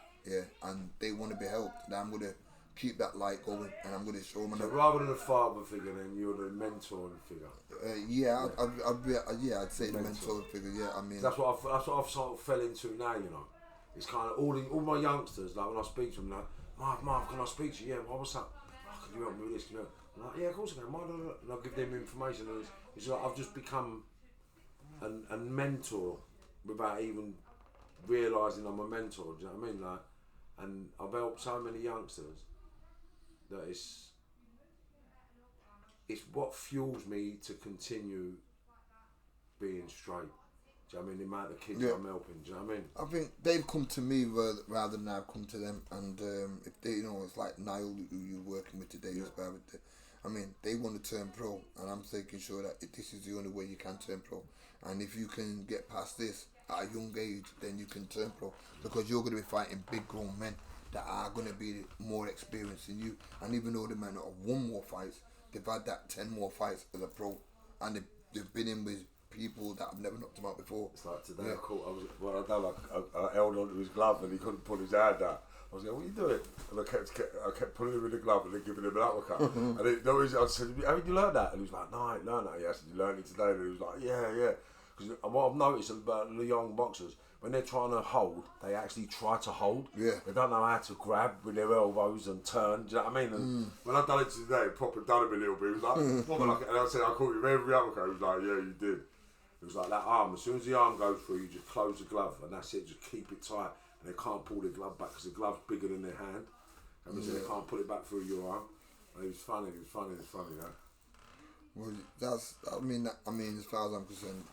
and they want to be helped, then I'm going to keep that light going and I'm going to show them. So rather than a father figure, then you're the mentoring figure. I'd say the mentoring figure. Yeah, I mean that's what I've sort of fell into now. It's kind of all my youngsters. Like when I speak to them, like. Marv, can I speak to you? Yeah, what's up? Oh, can you help me with this? I'm like, yeah, of course I can. And I'll give them information. And it's like I've just become a mentor without even realising I'm a mentor. Do you know what I mean? Like, and I've helped so many youngsters that it's what fuels me to continue being straight. Do you know what I mean? The amount of kids I'm helping, do you know what I mean? I think they've come to me rather than I've come to them. And if they, it's like Niall who you're working with today, Barrett. I mean, they want to turn pro, and I'm making sure that this is the only way you can turn pro. And if you can get past this at a young age, then you can turn pro because you're going to be fighting big grown men that are going to be more experienced than you. And even though they might not have won more fights, they've had that 10 more fights as a pro, and they've been in with people that have never knocked him out before. It's like today I done I held onto his glove and he couldn't pull his hand out. I was like, what are you doing? And I kept pulling him in the glove and then giving him an uppercut. And I said, haven't you learned that? And he was like, no, I ain't learned that. Yeah, I said, you learned it today? And he was like, yeah. Because what I've noticed about the young boxers, when they're trying to hold, they actually try to hold. Yeah. They don't know how to grab with their elbows and turn. Do you know what I mean? And when I done it today, proper done him a little bit. He was like, and I said, I caught you with every uppercut. He was like, yeah, you did. It was like that arm. As soon as the arm goes through, you just close the glove, and that's it. Just keep it tight, and they can't pull the glove back because the glove's bigger than their hand. That means they can't pull it back through your arm. And it was funny. Yeah. Well, that's. I mean, as far as I'm concerned,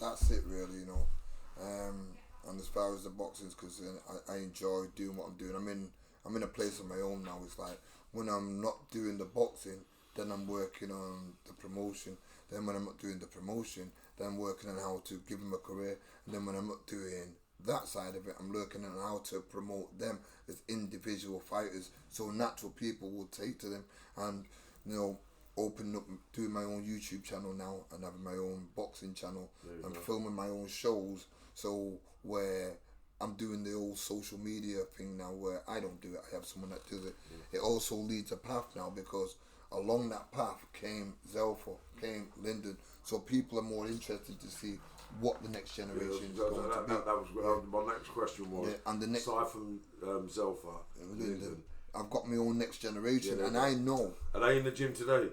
that's it really. And as far as the boxing's concerned, I enjoy doing what I'm doing. I'm in a place of my own now. It's like when I'm not doing the boxing, then I'm working on the promotion. Then when I'm not doing the promotion, then I'm working on how to give them a career. And then when I'm not doing that side of it, I'm looking on how to promote them as individual fighters, so natural people will take to them. And opening up, doing my own YouTube channel now, and having my own boxing channel, and filming my own shows. So where I'm doing the old social media thing now, where I don't do it, I have someone that does it. It also leads a path now, because along that path came Zelfa, came Lyndon. So people are more interested to see what the next generation is going to be. That was my next question was. And the next, aside from Zelfa, Lyndon, I've got my own next generation, and I know. Are they in the gym today?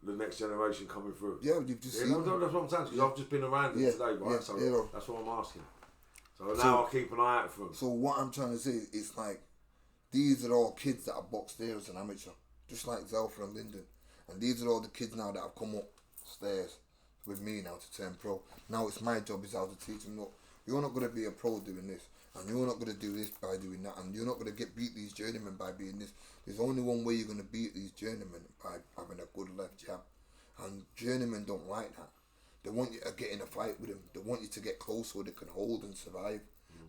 The next generation coming through. Yeah, you've just seen. That's what I'm saying. Because I've just been around it today, right? So that's what I'm asking. So now I'll keep an eye out for them. So what I'm trying to say is like, these are all kids that have boxed there as an amateur, just like Zelfa and Lyndon, and these are all the kids now that have come upstairs with me now to turn pro. Now it's my job is how to teach them. Look, you're not going to be a pro doing this, and you're not going to do this by doing that, and you're not going to beat these journeymen by being this. There's only one way you're going to beat these journeymen, by having a good left jab. And journeymen don't like that. They want you to get in a fight with them. They want you to get close so they can hold and survive.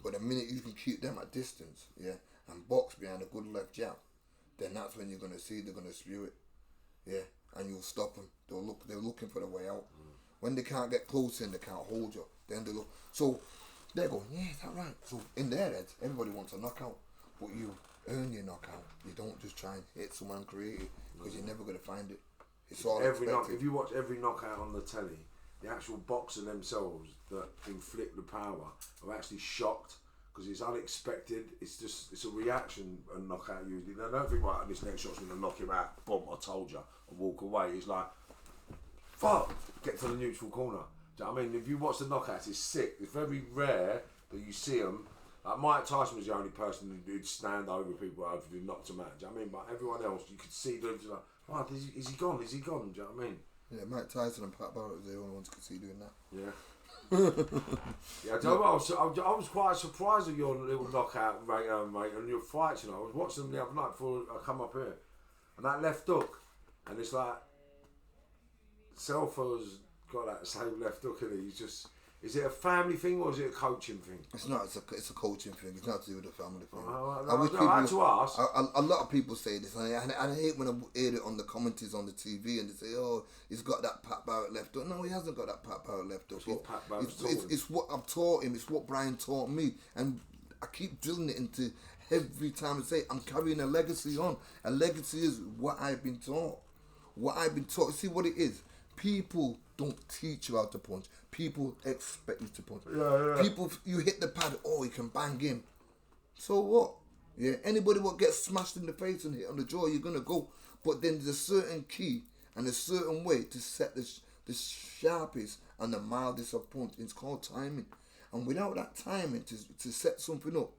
But the minute you can keep them at distance, and box behind a good left jab, then that's when you're going to see they're going to spew it. And you'll stop them. They're looking for the way out. When they can't get close in, they can't hold you. Then they look. So they're going, is that right? So in their heads, everybody wants a knockout, but you earn your knockout. You don't just try and hit someone creative, because you're never going to find it. It's all if you watch every knockout on the telly, the actual boxer themselves that inflict the power are actually shocked, because it's unexpected. It's a reaction, a knockout usually. They don't think, right, this next shot's going to knock him out, boom, I told you, and walk away. It's like, fuck, get to the neutral corner. Do you know what I mean? If you watch the knockouts, it's sick. It's very rare that you see them. Like Mike Tyson was the only person who'd stand over people after he knocked them out. Do you know what I mean? But everyone else, you could see them like, oh, is he gone? Is he gone? Do you know what I mean? Yeah, Mike Tyson and Pat Barrett were the only ones who could see doing that. Yeah. I was quite surprised at your little knockout rate, mate, and your fights. I was watching them the other night before I come up here, and that left hook, and it's like Zelfa's got that same left hook, and he's just. Is it a family thing or is it a coaching thing? It's not. It's a coaching thing. It's not to do with a family thing. I had to ask. A lot of people say this, and I hate when I hear it on the commentaries on the TV, and they say, "Oh, he's got that Pat Barrett left hook." No, he hasn't got that Pat Barrett left hook. It's what I've taught him. It's what Brian taught me, and I keep drilling it into every time I say I'm carrying a legacy on. A legacy is what I've been taught. What I've been taught. See what it is. People don't teach you how to punch. People expect you to punch. People, you hit the pad, you can bang him. So what? Yeah, anybody what gets smashed in the face and hit on the jaw, you're gonna go. But then there's a certain key and a certain way to set the sharpest and the mildest of punch. It's called timing. And without that timing to set something up,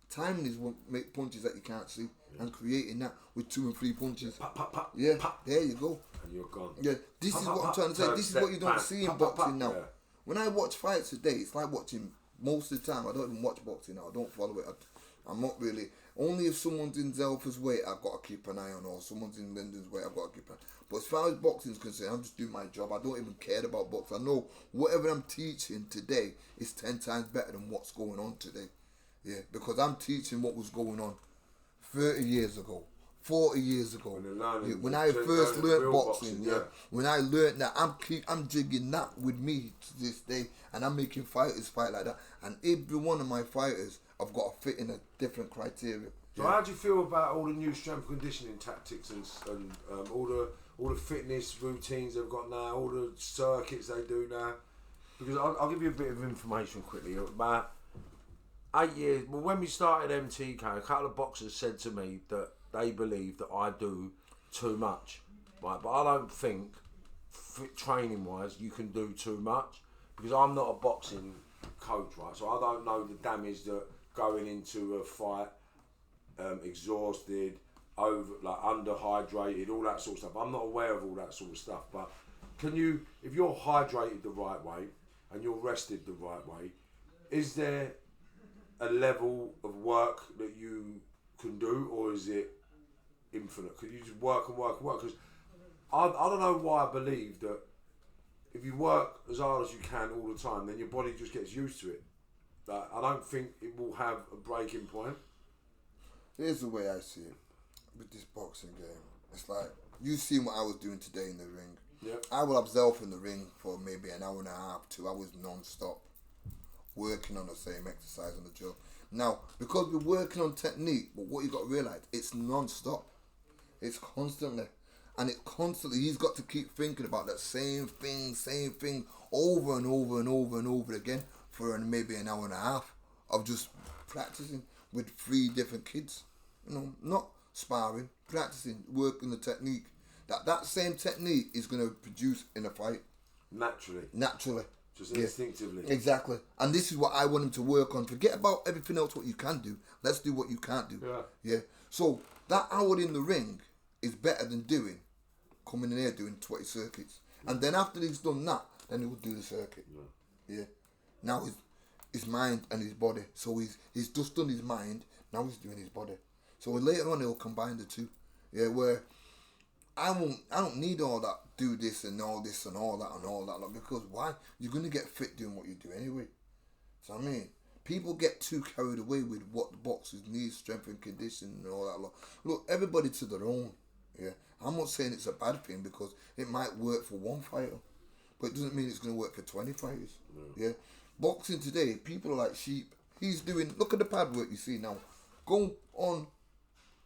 timing is what make punches that you can't see. And creating that with 2 and 3 punches. Pop, pop, pop, yeah, pop. There you go. And you're gone. Yeah, this is what I'm trying to say. This is what you don't see in boxing now. When I watch fights today, it's like watching, most of the time, I don't even watch boxing now. I don't follow it. I'm not really. Only if someone's in Zelfa's weight, I've got to keep an eye on, or someone's in Lyndon's weight, I've got to keep an eye. But as far as boxing is concerned, I'm just doing my job. I don't even care about boxing. I know whatever I'm teaching today is 10 times better than what's going on today. Yeah, because I'm teaching what was going on 30 years ago. 40 years ago, when I first learned boxing, when I learned that, I'm jigging that with me to this day, and I'm making fighters fight like that, and every one of my fighters, I've got to fit in a different criteria. So how do you feel about all the new strength conditioning tactics and all the fitness routines they've got now, all the circuits they do now? Because I'll give you a bit of information quickly. About 8 years, well, when we started MTK, a couple of boxers said to me that they believe that I do too much, right? But I don't think training wise, you can do too much, because I'm not a boxing coach, right? So I don't know the damage that going into a fight, exhausted, underhydrated, all that sort of stuff. I'm not aware of all that sort of stuff, but can you, if you're hydrated the right way and you're rested the right way, is there a level of work that you can do, or is it infinite? Could you just work and work and work? Because I don't know why I believe that if you work as hard as you can all the time, then your body just gets used to it. Like, I don't think it will have a breaking point. Here's the way I see it with this boxing game. It's like, you seen what I was doing today in the ring. Yep. I will observe in the ring for maybe an hour and a half, 2 hours non-stop, working on the same exercise on the drill. Now, because we're working on technique, but what you got to realise, it's non-stop. It's constantly. And it constantly, he's got to keep thinking about that same thing, over and over and over and over again for maybe an hour and a half of just practicing with 3 different kids. You know, not sparring, practicing, working the technique. That same technique is going to produce in a fight. Naturally. Just instinctively. Exactly. And this is what I want him to work on. Forget about everything else what you can do. Let's do what you can't do. Yeah. So that hour in the ring is better than coming in here doing 20 circuits. And then after he's done that, then he will do the circuit. Yeah. Now his mind and his body. So he's just done his mind, now he's doing his body. So later on he'll combine the two. Yeah, where I don't need all that, do this and all this and all that and all that, like, because why? You're gonna get fit doing what you do anyway. So I mean, people get too carried away with what the boxers need, strength and conditioning and all that. Look, everybody to their own. Yeah, I'm not saying it's a bad thing, because it might work for one fighter, but it doesn't mean it's gonna work for 20 fighters. Yeah, boxing today, people are like sheep. He's doing. Look at the pad work you see now. Go on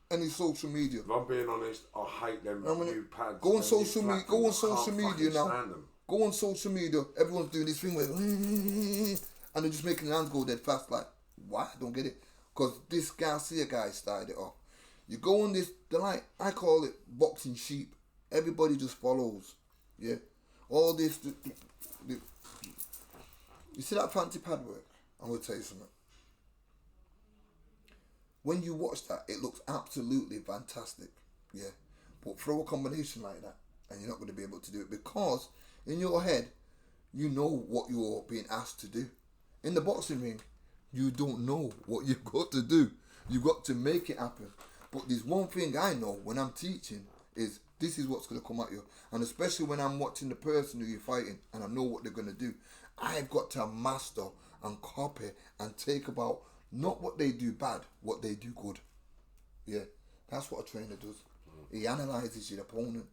any social media. If I'm being honest, I hate them new pads. Go on social media. Go on social media now. Go on social media. Everyone's doing this thing where, and they're just making their hands go dead fast. Like, why? I don't get it. Because this Garcia guy started it off. You go on this, I call it boxing sheep. Everybody just follows. Yeah. All this. You see that fancy pad work? I'm going to tell you something. When you watch that, it looks absolutely fantastic. Yeah. But throw a combination like that, and you're not going to be able to do it, because in your head, you know what you're being asked to do. In the boxing ring, you don't know what you've got to do. You've got to make it happen. But there's one thing I know when I'm teaching is this is what's going to come at you. And especially when I'm watching the person who you're fighting and I know what they're going to do, I've got to master and copy and take about not what they do bad, what they do good. Yeah, that's what a trainer does. He analyses your opponent.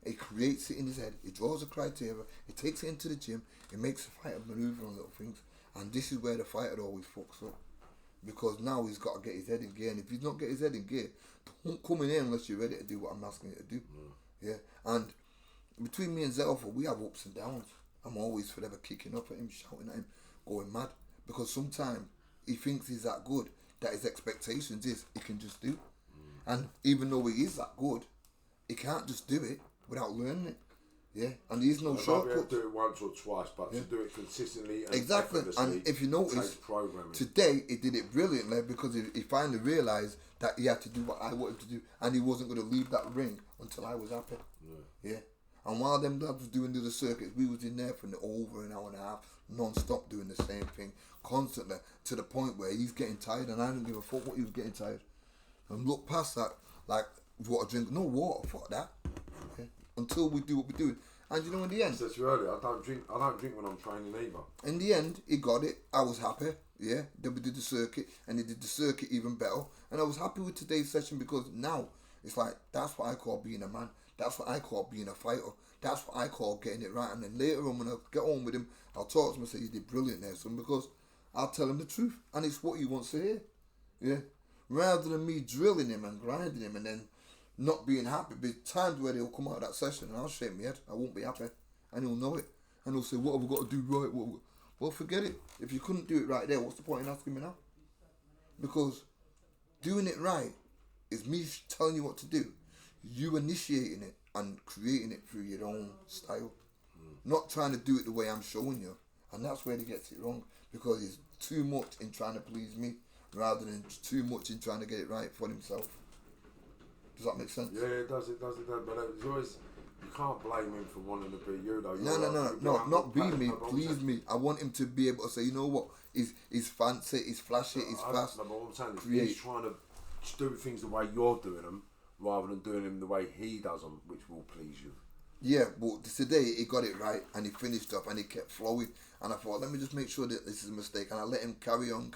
He creates it in his head. He draws a criteria. He takes it into the gym. He makes the fighter maneuver on little things. And this is where the fighter always fucks up. Because now he's got to get his head in gear. And if he's not get his head in gear, don't come in here unless you're ready to do what I'm asking you to do. Yeah. And between me and Zelfa, we have ups and downs. I'm always forever kicking up at him, shouting at him, going mad. Because sometimes he thinks he's that good, that his expectations is he can just do. And even though he is that good, he can't just do it without learning it. Yeah, and there's no shortcuts. Do it once or twice, but to do it consistently and exactly. And if you notice, today he did it brilliantly, because he finally realised that he had to do what I wanted to do, and he wasn't going to leave that ring until I was happy. Yeah. And while them lads was doing the other circuits, we was in there for over an hour and a half, non-stop doing the same thing, constantly, to the point where he's getting tired, and I don't give a fuck what he was getting tired. And look past that, like, water drink, no water, fuck that. Okay? Until we do what we're doing. And you know, in the end, I said to you earlier, I don't drink when I'm training either. In the end, he got it. I was happy. Yeah. Then we did the circuit, and he did the circuit even better. And I was happy with today's session, because now it's like, that's what I call being a man. That's what I call being a fighter. That's what I call getting it right. And then later on, when I get on with him, I'll talk to him and say, you did brilliant there, son, because I'll tell him the truth. And it's what he wants to hear. Yeah. Rather than me drilling him and grinding him and then not being happy. There's times where he'll come out of that session and I'll shake my head. I won't be happy. And he'll know it. And he'll say, what have we got to do right? Well, forget it. If you couldn't do it right there, what's the point in asking me now? Because doing it right is me telling you what to do. You initiating it and creating it through your own style. Not trying to do it the way I'm showing you. And that's where he gets it wrong, because he's too much in trying to please me rather than too much in trying to get it right for himself. Does that make sense? Yeah, it does. But it's always, you can't blame him for wanting to be you though. No, not be me, please me. I want him to be able to say, you know what, he's fancy, he's flashy, he's fast. No, but what I'm saying is he's trying to do things the way you're doing them rather than doing them the way he does them, which will please you. Yeah, but today he got it right and he finished up and he kept flowing, and I thought, let me just make sure that this is a mistake, and I let him carry on,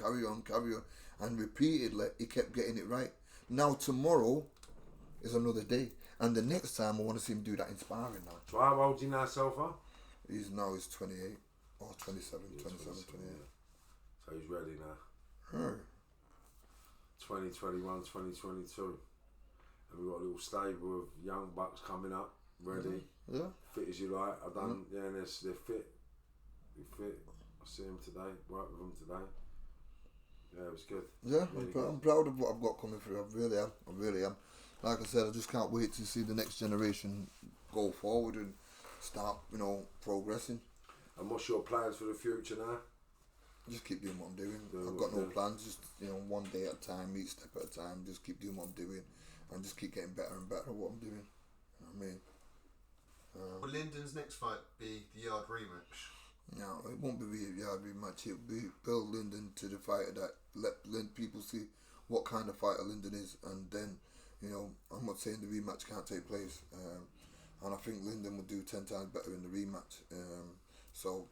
and repeatedly he kept getting it right. Now tomorrow is another day, and the next time I want to see him do that inspiring now. So how old is he now so far? He's 28 or 27, 27, 28. So he's ready now. 2021, 2022. And we've got a little stable of young bucks coming up, ready. Yeah. Fit as you like. I've done, and they're fit. They're fit. I see them today, work with them today. Yeah, it was good. Yeah, really I'm proud of what I've got coming through. I really am. Like I said, I just can't wait to see the next generation go forward and start, progressing. And what's your plans for the future now? Just keep doing what I'm doing. I've got no plans. Just one day at a time, each step at a time. Just keep doing what I'm doing, and just keep getting better and better at what I'm doing. You know what I mean? Will Lyndon's next fight be the Yard rematch? No, it won't be the Yard rematch. It'll be Bill Lyndon to the fighter that let people see what kind of fighter Lyndon is, and then, I'm not saying the rematch can't take place, and I think Lyndon would do 10 times better in the rematch. So,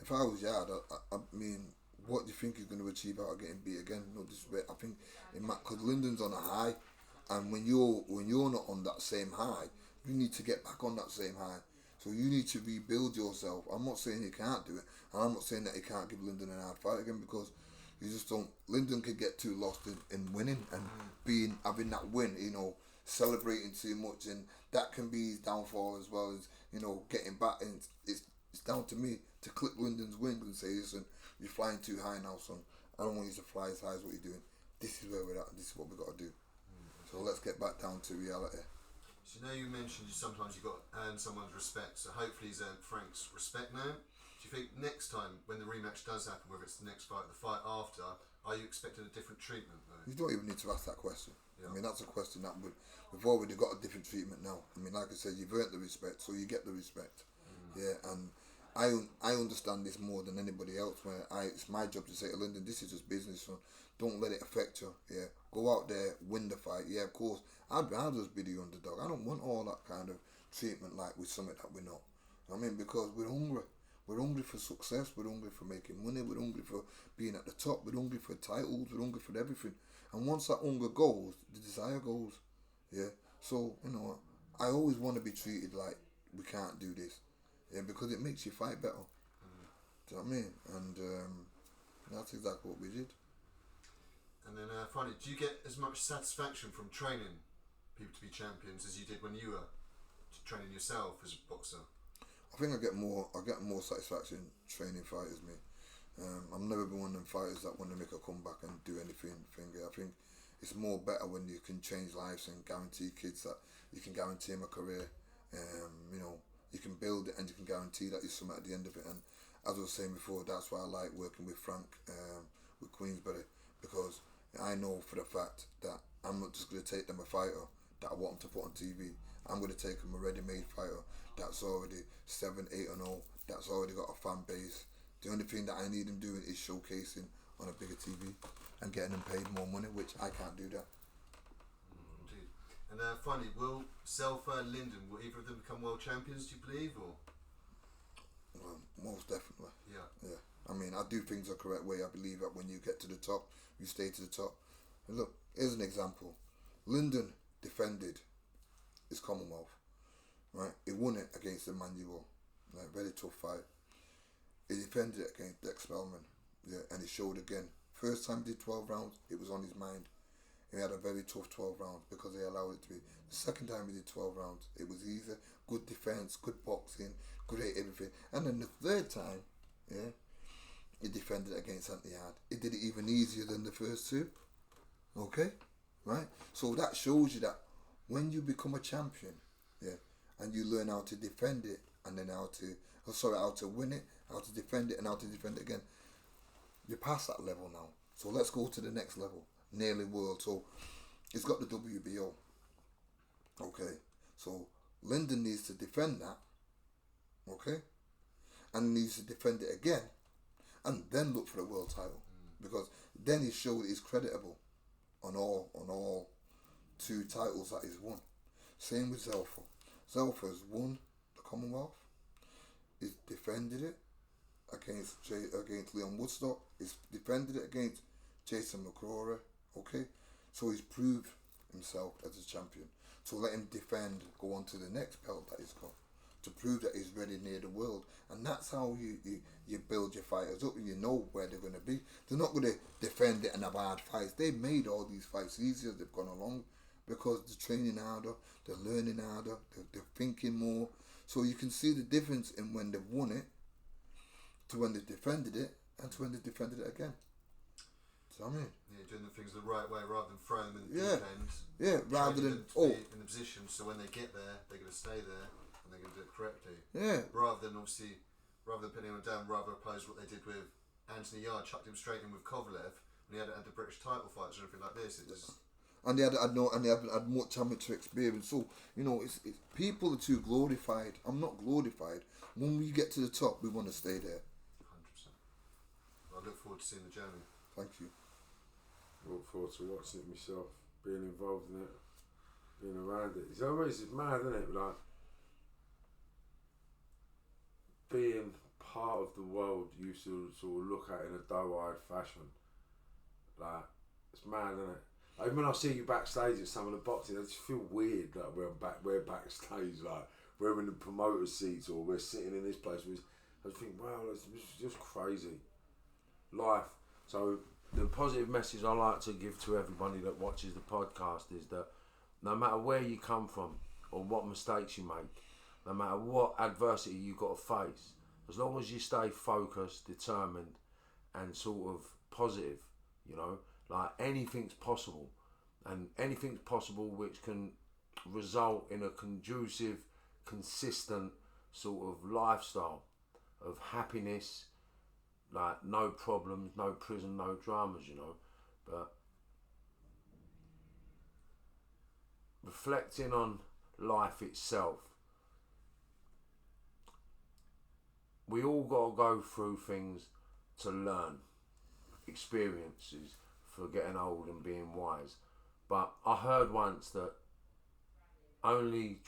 if I was Yard, I mean, what do you think he's going to achieve out of getting beat again? No disrespect. I think because Lyndon's on a high, and when you're not on that same high, you need to get back on that same high. So you need to rebuild yourself. I'm not saying he can't do it, and I'm not saying that he can't give Lyndon an hard fight again, because you just don't. Lyndon could get too lost in winning and having that win, celebrating too much, and that can be his downfall as well as getting back. And it's down to me to clip Lyndon's wings and say, listen, you're flying too high now, son. I don't want you to fly as high as what you're doing. This is where we're at, and this is what we got to do. So let's get back down to reality. So you mentioned sometimes you've got to earn someone's respect, so hopefully he's earned Frank's respect now. Do you think next time, when the rematch does happen, whether it's the next fight or the fight after, are you expecting a different treatment though? You don't even need to ask that question. Yeah. I mean, that's a question that we've already got a different treatment now. I mean, like I said, you've earned the respect, so you get the respect. Yeah, and I understand this more than anybody else, where it's my job to say to Lyndon, this is just business, son. Don't let it affect you. Yeah, go out there, win the fight. Yeah, of course, I'd rather just be the underdog. I don't want all that kind of treatment like with something that we're not. I mean, because we're hungry. We're hungry for success. We're hungry for making money. We're hungry for being at the top. We're hungry for titles. We're hungry for everything. And once that hunger goes, the desire goes. Yeah. So, I always want to be treated like we can't do this. Yeah, because it makes you fight better. Do you know what I mean? And that's exactly what we did. And then finally, do you get as much satisfaction from training people to be champions as you did when you were training yourself as a boxer? I think I get more satisfaction training fighters, me. I've never been one of them fighters that want to make a comeback and do anything. I think it's more better when you can change lives and guarantee kids that you can guarantee them a career. You can build it and you can guarantee that there's something at the end of it. And as I was saying before, that's why I like working with Frank, with Queensberry, because I know for the fact that I'm not just going to take them a fighter that I want them to put on TV. I'm going to take them a ready-made fighter that's already 7, 8 and 0, that's already got a fan base. The only thing that I need them doing is showcasing on a bigger TV and getting them paid more money, which I can't do that. Indeed. And finally, will Zelfa and Lyndon, will either of them become world champions, do you believe? Or? Well, most definitely. Yeah. I mean, I do things the correct way. I believe that when you get to the top, you stay to the top. And look, here's an example. Lyndon defended his Commonwealth, right? He won it against Emmanuel, like very tough fight. He defended it against Dex Spellman, and he showed again. First time he did 12 rounds, it was on his mind. He had a very tough 12 rounds because they allowed it to be. The second time he did 12 rounds, it was easy, good defense, good boxing, great everything. And then the third time, he defended it against Anthony Hard. He did it even easier than the first two. Okay, right? So that shows you that when you become a champion, and you learn how to defend it, and then how to win it, how to defend it, and how to defend it again. You're past that level now. So let's go to the next level, nearly world. So it's got the WBO. Okay, so Lyndon needs to defend that. Okay, and needs to defend it again, and then look for the world title, because then he showed he's creditable on all 2 titles that he's won. Same with Zelfa. Zelfa's won the Commonwealth. He's defended it against Leon Woodstock. He's defended it against Jason McCrory. Okay, so he's proved himself as a champion. So let him defend, go on to the next belt that he's got, to prove that he's ready near the world. And that's how you build your fighters up, and you know where they're going to be. They're not going to defend it and have hard fights. They've made all these fights easier as they've gone along, because they're training harder, they're learning harder, they're thinking more. So you can see the difference in when they've won it to when they've defended it and to when they've defended it again. Do you know what I mean? Yeah, doing the things the right way rather than throwing them in the deep end. Yeah, rather than be in the position so when they get there, they're going to stay there and they're going to do it correctly. Yeah. Rather than putting him down, rather oppose what they did with Anthony Yard, chucked him straight in with Kovalev when he hadn't had the British title fights or anything like this. And they haven't had much amateur experience. So, it's people are too glorified. I'm not glorified. When we get to the top, we want to stay there. 100%. I look forward to seeing the journey. Thank you. I look forward to watching it myself, being involved in it, being around it. It's mad, isn't it? Like, being part of the world you used to sort of look at in a doe-eyed fashion. Like, it's mad, isn't it? Like, when I see you backstage at some of the boxing, I just feel weird. Like, we're backstage, like we're in the promoter seats or we're sitting in this place. I just think, wow, it's just crazy. Life. So the positive message I like to give to everybody that watches the podcast is that no matter where you come from or what mistakes you make, no matter what adversity you've got to face, as long as you stay focused, determined, and sort of positive, like anything's possible, and anything's possible which can result in a conducive, consistent sort of lifestyle of happiness, like no problems, no prison, no dramas, but reflecting on life itself, we all got to go through things to learn, experiences for getting old and being wise. But I heard once that only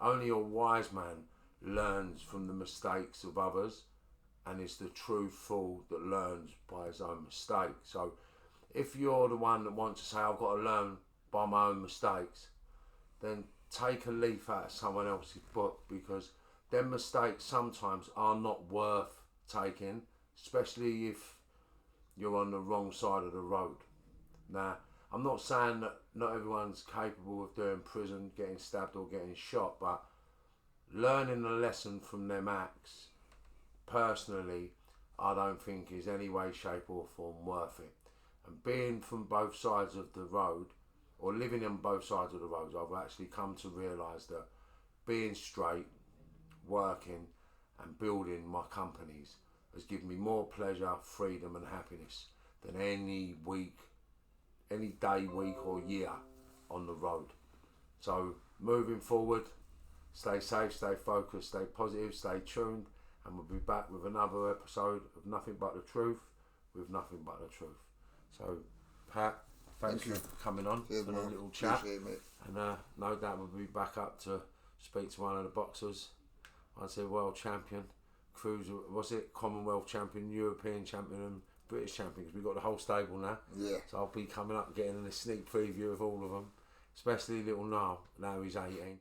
a wise man learns from the mistakes of others, and it's the true fool that learns by his own mistakes. So if you're the one that wants to say, I've got to learn by my own mistakes, then take a leaf out of someone else's book, because them mistakes sometimes are not worth taking, especially if you're on the wrong side of the road. Now, I'm not saying that not everyone's capable of doing prison, getting stabbed or getting shot, but learning a lesson from them acts, personally, I don't think is any way, shape or form worth it. And being from both sides of the road, or living on both sides of the road, I've actually come to realise that being straight, working and building my companies has given me more pleasure, freedom and happiness than any day, week or year on the road. So moving forward, stay safe, stay focused, stay positive, stay tuned, and we'll be back with another episode of Nothing But the Truth with Nothing But the Truth. So Pat, thanks for coming on for a little chat. Appreciate it, mate. And no doubt we'll be back up to speak to one of the boxers. I'd say world champion, cruiser, was it Commonwealth champion, European champion and British champion, because we've got the whole stable now. Yeah. So I'll be coming up getting a sneak preview of all of them, especially little Niall, now he's 18.